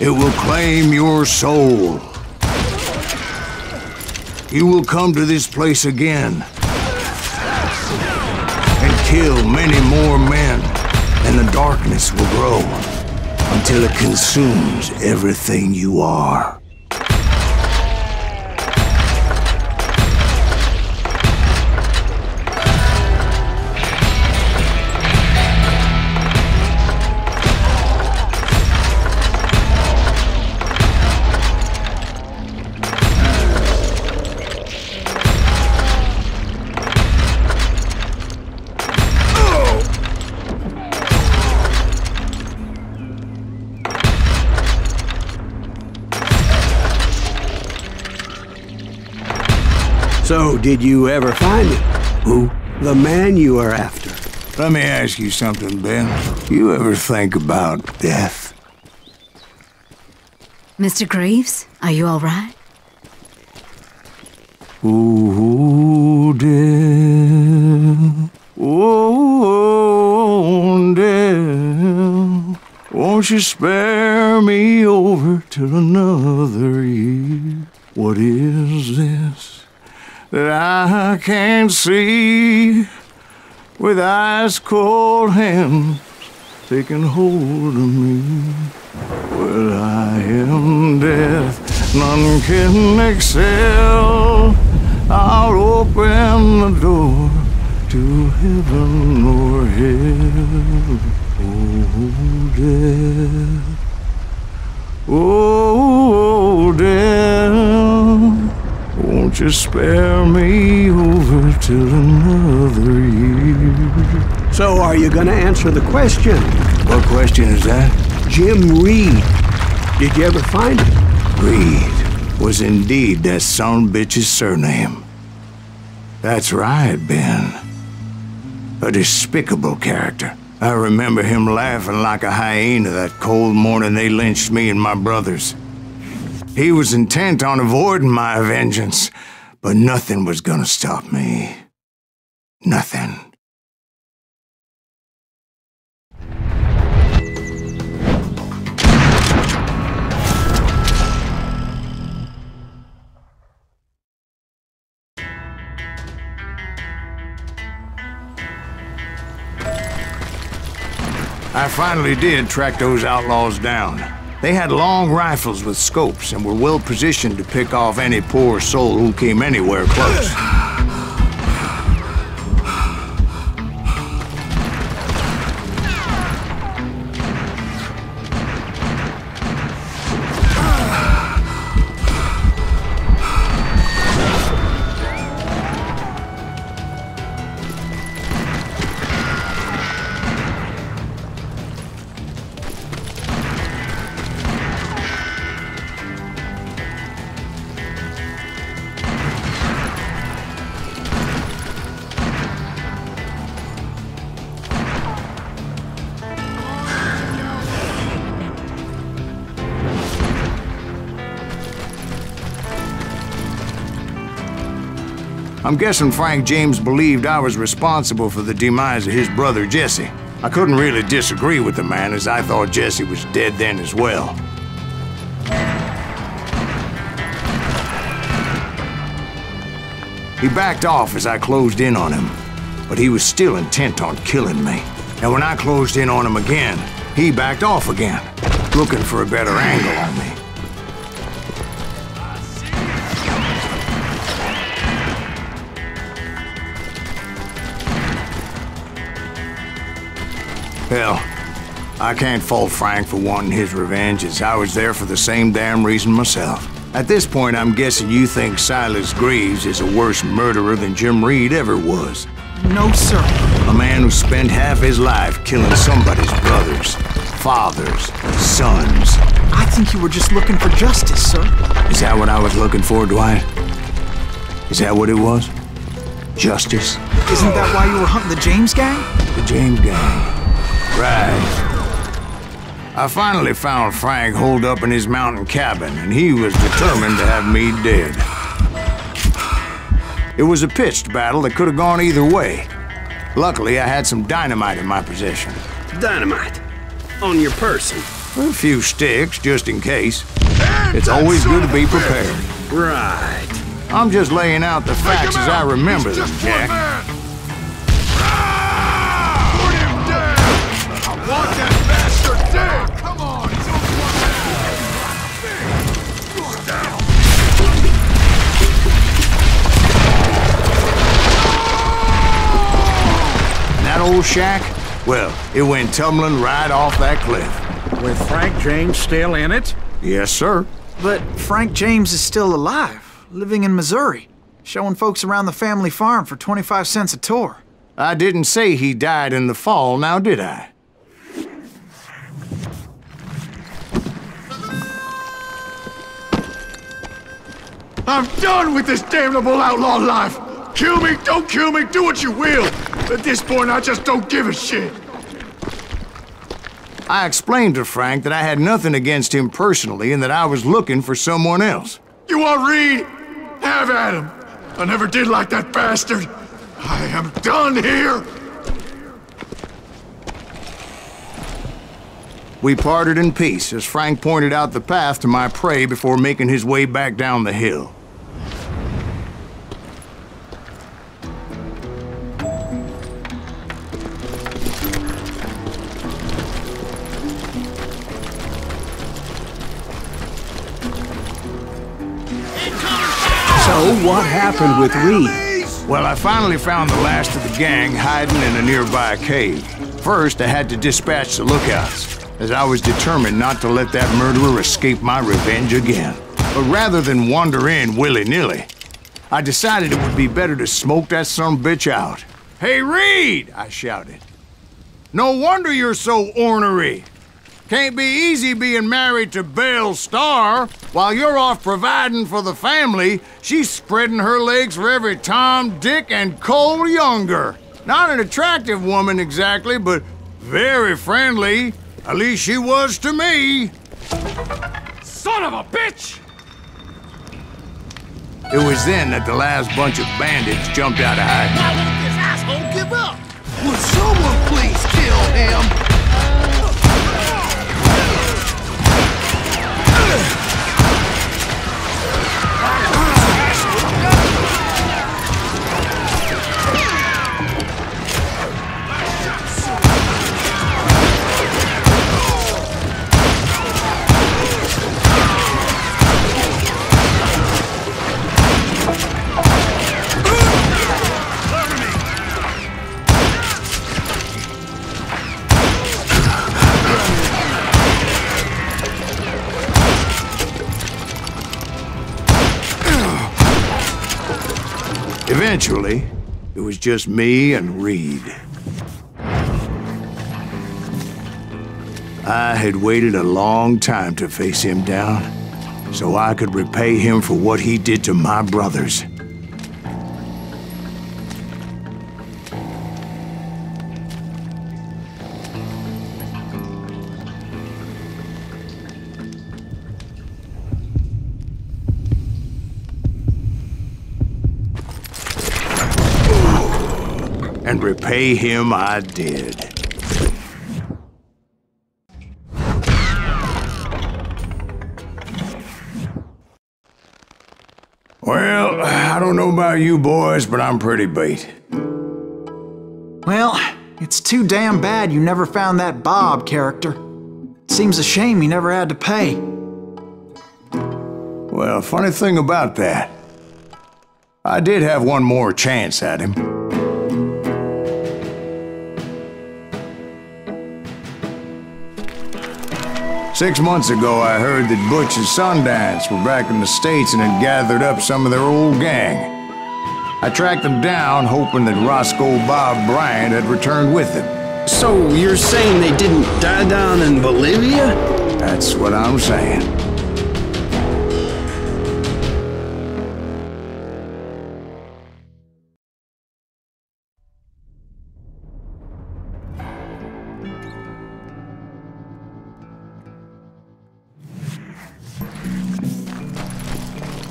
It will claim your soul. You will come to this place again and kill many more men, and the darkness will grow until it consumes everything you are. So, did you ever find him? Who? The man you are after. Let me ask you something, Ben. You ever think about death? Mr. Greaves, are you all right? Ooh, death. Oh, death. Won't you spare me over till another year? What is this that I can't see, with ice cold hands taking hold of me? Well, I am death, none can excel. I'll open the door to heaven or hell. Oh, death. Oh, death. Won't you spare me over till another year? So are you gonna answer the question? What question is that? Jim Reed. Did you ever find him? Reed was indeed that son-bitch's surname. That's right, Ben. A despicable character. I remember him laughing like a hyena that cold morning they lynched me and my brothers. He was intent on avoiding my vengeance, but nothing was gonna stop me. Nothing. I finally did track those outlaws down. They had long rifles with scopes and were well positioned to pick off any poor soul who came anywhere close. I'm guessing Frank James believed I was responsible for the demise of his brother Jesse. I couldn't really disagree with the man, as I thought Jesse was dead then as well. He backed off as I closed in on him, but he was still intent on killing me. And when I closed in on him again, he backed off again, looking for a better angle on me. Hell, I can't fault Frank for wanting his revenge, as I was there for the same damn reason myself. At this point, I'm guessing you think Silas Greaves is a worse murderer than Jim Reed ever was. No, sir. A man who spent half his life killing somebody's brothers, fathers, sons. I think you were just looking for justice, sir. Is that what I was looking for, Dwight? Is that what it was? Justice? Isn't that why you were hunting the James gang? The James gang. Right. I finally found Frank holed up in his mountain cabin, and he was determined to have me dead. It was a pitched battle that could have gone either way. Luckily, I had some dynamite in my possession. Dynamite? On your person? A few sticks, just in case. It's always good to be prepared. Right. I'm just laying out the facts as I remember them, Jack. Want that bastard dead! Come on, he's only one And that old shack? Well, it went tumbling right off that cliff. With Frank James still in it? Yes, sir. But Frank James is still alive, living in Missouri, showing folks around the family farm for 25 cents a tour. I didn't say he died in the fall, now did I? I'm done with this damnable outlaw life! Kill me, don't kill me, do what you will! At this point, I just don't give a shit! I explained to Frank that I had nothing against him personally and that I was looking for someone else. You want Reed? Have at him! I never did like that bastard! I am done here! We parted in peace as Frank pointed out the path to my prey before making his way back down the hill. So what happened with Reed? Well, I finally found the last of the gang hiding in a nearby cave. First, I had to dispatch the lookouts, as I was determined not to let that murderer escape my revenge again. But rather than wander in willy-nilly, I decided it would be better to smoke that sumbitch out. "Hey, Reed!" I shouted. "No wonder you're so ornery. Can't be easy being married to Belle Starr. While you're off providing for the family, she's spreading her legs for every Tom, Dick, and Cole Younger. Not an attractive woman exactly, but very friendly. At least she was to me. Son of a bitch! It was then that the last bunch of bandits jumped out of hiding. Why won't this asshole give up? Would someone please kill him? Eventually, it was just me and Reed. I had waited a long time to face him down, so I could repay him for what he did to my brothers. And repay him I did. Well, I don't know about you boys, but I'm pretty beat. Well, it's too damn bad you never found that Bob character. Seems a shame he never had to pay. Well, funny thing about that, I did have one more chance at him. 6 months ago, I heard that Butch and Sundance were back in the States and had gathered up some of their old gang. I tracked them down, hoping that Roscoe Bob Bryant had returned with them. So you're saying they didn't die down in Bolivia? That's what I'm saying.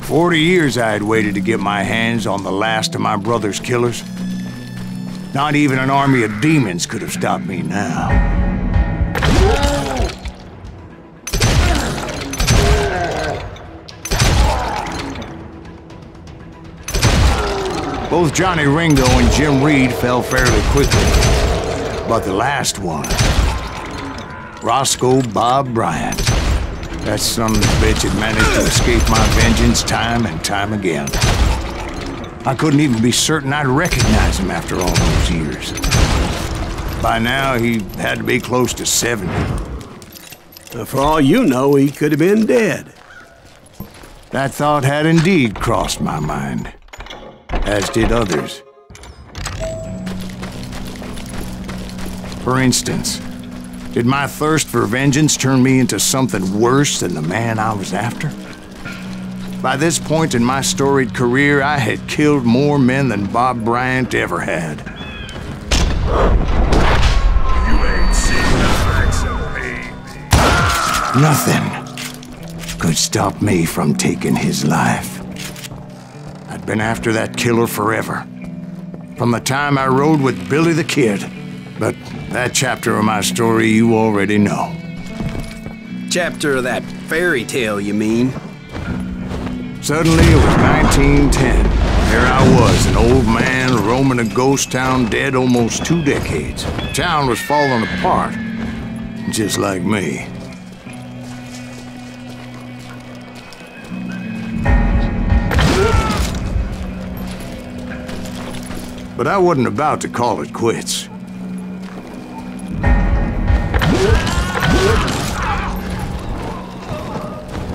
"40 years I had waited to get my hands on the last of my brother's killers. Not even an army of demons could have stopped me now. Both Johnny Ringo and Jim Reed fell fairly quickly. But the last one, Roscoe Bob Bryant, that son of a bitch had managed to escape my vengeance time and time again. I couldn't even be certain I'd recognize him after all those years. By now, he had to be close to 70. For all you know, he could have been dead. That thought had indeed crossed my mind, as did others. For instance, did my thirst for vengeance turn me into something worse than the man I was after? By this point in my storied career, I had killed more men than Bob Bryant ever had. You ain't seen the likes of me. Nothing could stop me from taking his life. I'd been after that killer forever, from the time I rode with Billy the Kid. But that chapter of my story you already know. Chapter of that fairy tale, you mean? Suddenly it was 1910. There I was, an old man roaming a ghost town dead almost 2 decades. The town was falling apart, just like me. But I wasn't about to call it quits.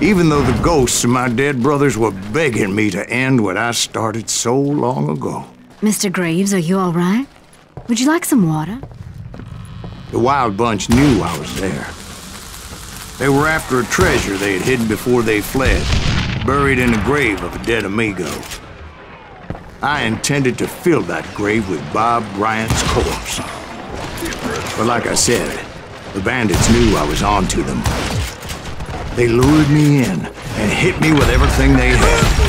Even though the ghosts of my dead brothers were begging me to end what I started so long ago. Mr. Graves, are you all right? Would you like some water? The Wild Bunch knew I was there. They were after a treasure they had hidden before they fled, buried in a grave of a dead amigo. I intended to fill that grave with Bob Bryant's corpse. But like I said, the bandits knew I was on to them. They lured me in and hit me with everything they had.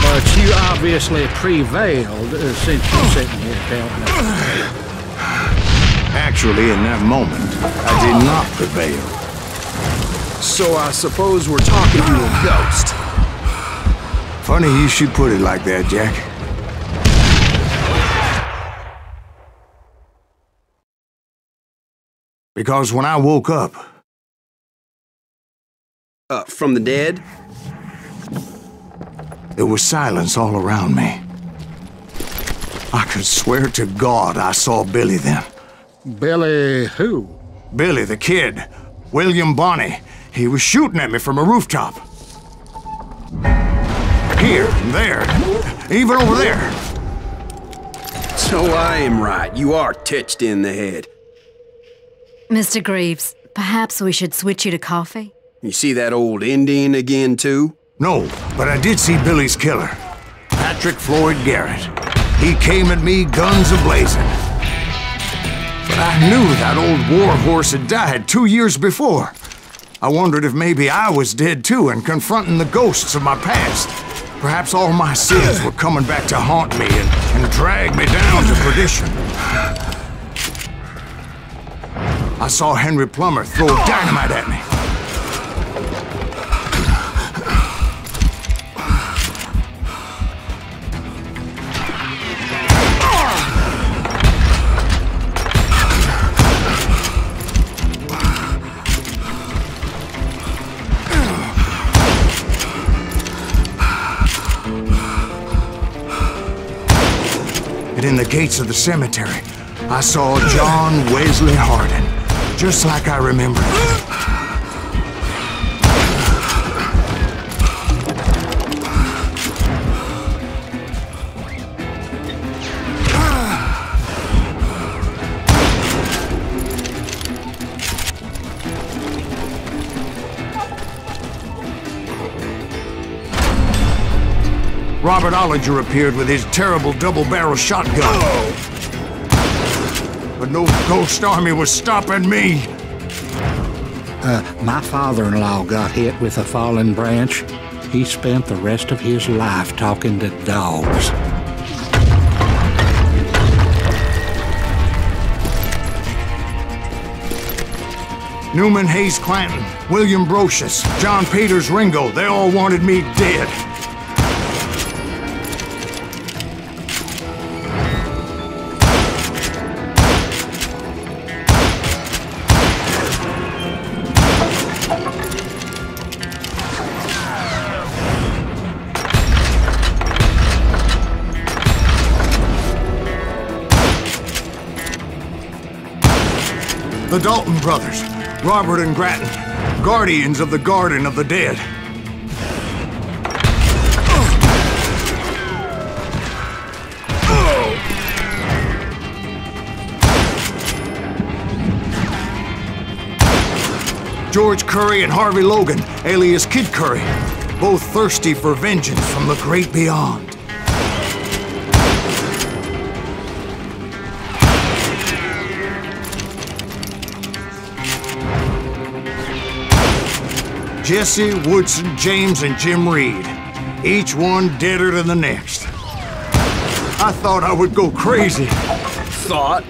But you obviously prevailed since you're sitting here telling us. Actually, in that moment, I did not prevail. So I suppose we're talking to a ghost. Funny you should put it like that, Jack. Because when I woke up... From the dead? There was silence all around me. I could swear to God I saw Billy then. Billy who? Billy the kid. William Bonney. He was shooting at me from a rooftop. Here, and there, even over there. So I am right. You are touched in the head. Mr. Greaves, perhaps we should switch you to coffee? You see that old Indian again, too? No, but I did see Billy's killer. Patrick Floyd Garrett. He came at me guns a-blazing. But I knew that old war horse had died 2 years before. I wondered if maybe I was dead too and confronting the ghosts of my past. Perhaps all my sins were coming back to haunt me and drag me down to perdition. I saw Henry Plummer throw dynamite at me. In the gates of the cemetery, I saw John Wesley Hardin, just like I remembered him. Robert Ollinger appeared with his terrible double-barrel shotgun. But no ghost army was stopping me. My father-in-law got hit with a fallen branch. He spent the rest of his life talking to dogs. Newman Hayes Clanton, William Brocious, John Peters Ringo, they all wanted me dead. The Dalton brothers, Robert and Grattan, guardians of the Garden of the Dead. George Curry and Harvey Logan, alias Kid Curry, both thirsty for vengeance from the great beyond. Jesse, Woodson, James, and Jim Reed. Each one deader than the next. I thought I would go crazy. Thought?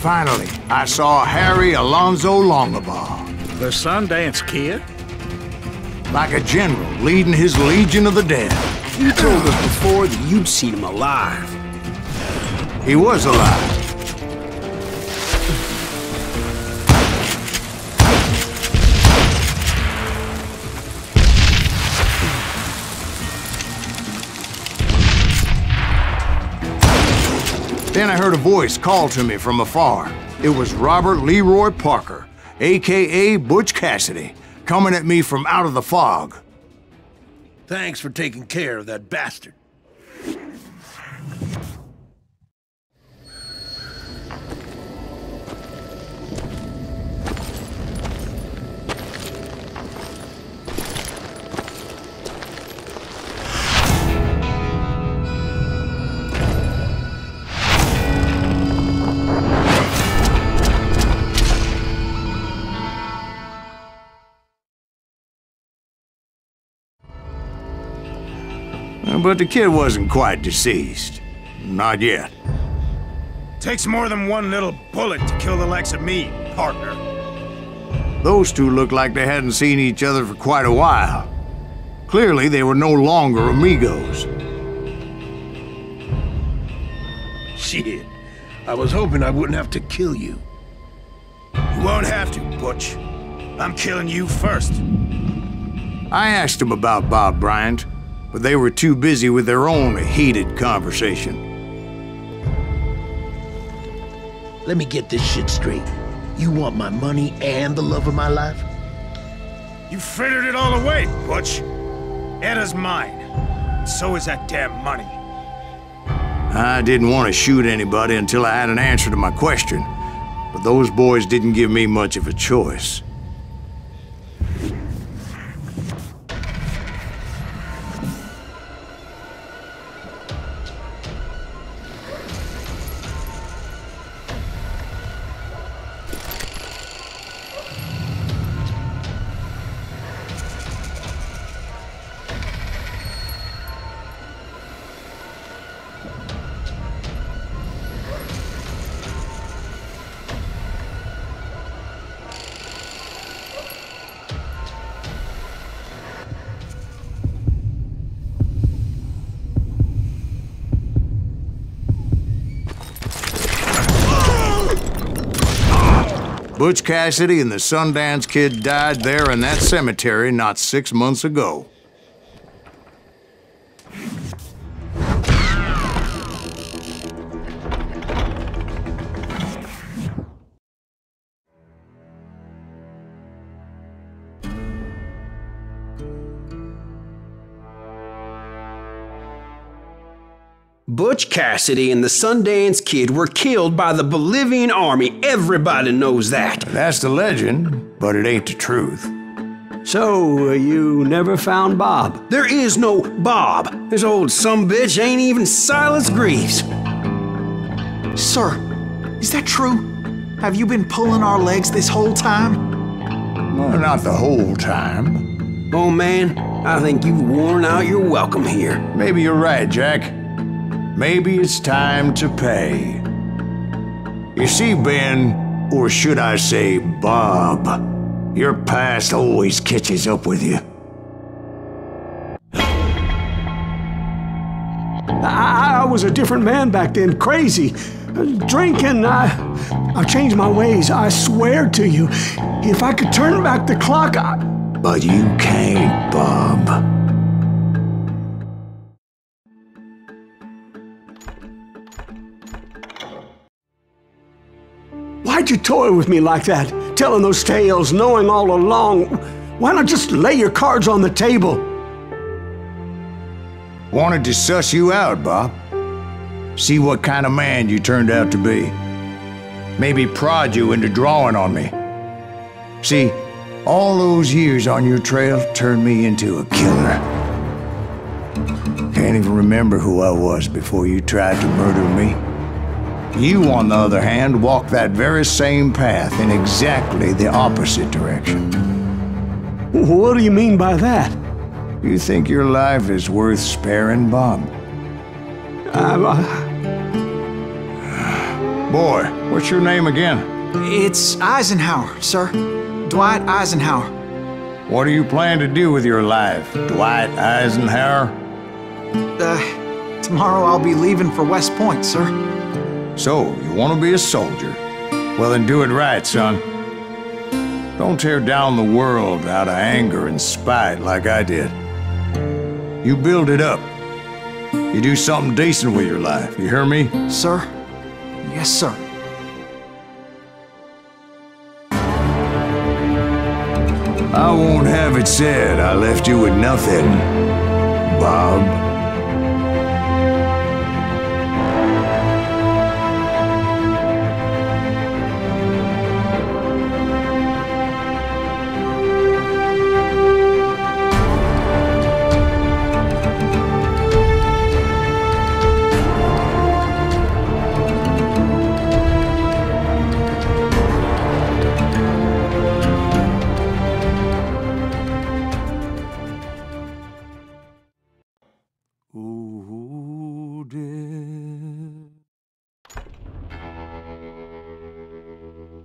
Finally, I saw Harry Alonzo Longabaugh. The Sundance Kid? Like a general leading his legion of the dead. You told us before that you'd seen him alive. He was alive. Then I heard a voice call to me from afar. It was Robert Leroy Parker, a.k.a. Butch Cassidy, coming at me from out of the fog. Thanks for taking care of that bastard. But the kid wasn't quite deceased. Not yet. Takes more than one little bullet to kill the likes of me, partner. Those two looked like they hadn't seen each other for quite a while. Clearly, they were no longer amigos. Shit. I was hoping I wouldn't have to kill you. You won't have to, Butch. I'm killing you first. I asked them about Bob Bryant, but they were too busy with their own heated conversation. Let me get this shit straight. You want my money and the love of my life? You frittered it all away, Butch. Eda's mine. So is that damn money. I didn't want to shoot anybody until I had an answer to my question, but those boys didn't give me much of a choice. Butch Cassidy and the Sundance Kid died there in that cemetery not 6 months ago. Butch Cassidy and the Sundance Kid were killed by the Bolivian army. Everybody knows that. That's the legend, but it ain't the truth. So, you never found Bob? There is no Bob. This old sumbitch ain't even Silas Greaves. Sir, is that true? Have you been pulling our legs this whole time? Well, not the whole time. Oh man, I think you've worn out your welcome here. Maybe you're right, Jack. Maybe it's time to pay. You see, Ben, or should I say Bob, your past always catches up with you. I was a different man back then, crazy. Drinking, I changed my ways, I swear to you. If I could turn back the clock, But you can't, Bob. Why'd you toy with me like that? Telling those tales, knowing all along. Why not just lay your cards on the table? Wanted to suss you out, Bob. See what kind of man you turned out to be. Maybe prod you into drawing on me. See, all those years on your trail turned me into a killer. Can't even remember who I was before you tried to murder me. You, on the other hand, walked that very same path in exactly the opposite direction. What do you mean by that? You think your life is worth sparing, Bob? Boy, what's your name again? It's Eisenhower, sir. Dwight Eisenhower. What do you plan to do with your life, Dwight Eisenhower? Tomorrow I'll be leaving for West Point, sir. So, you want to be a soldier? Well, then do it right, son. Don't tear down the world out of anger and spite like I did. You build it up. You do something decent with your life, you hear me? Sir? Yes, sir. I won't have it said I left you with nothing, Bob.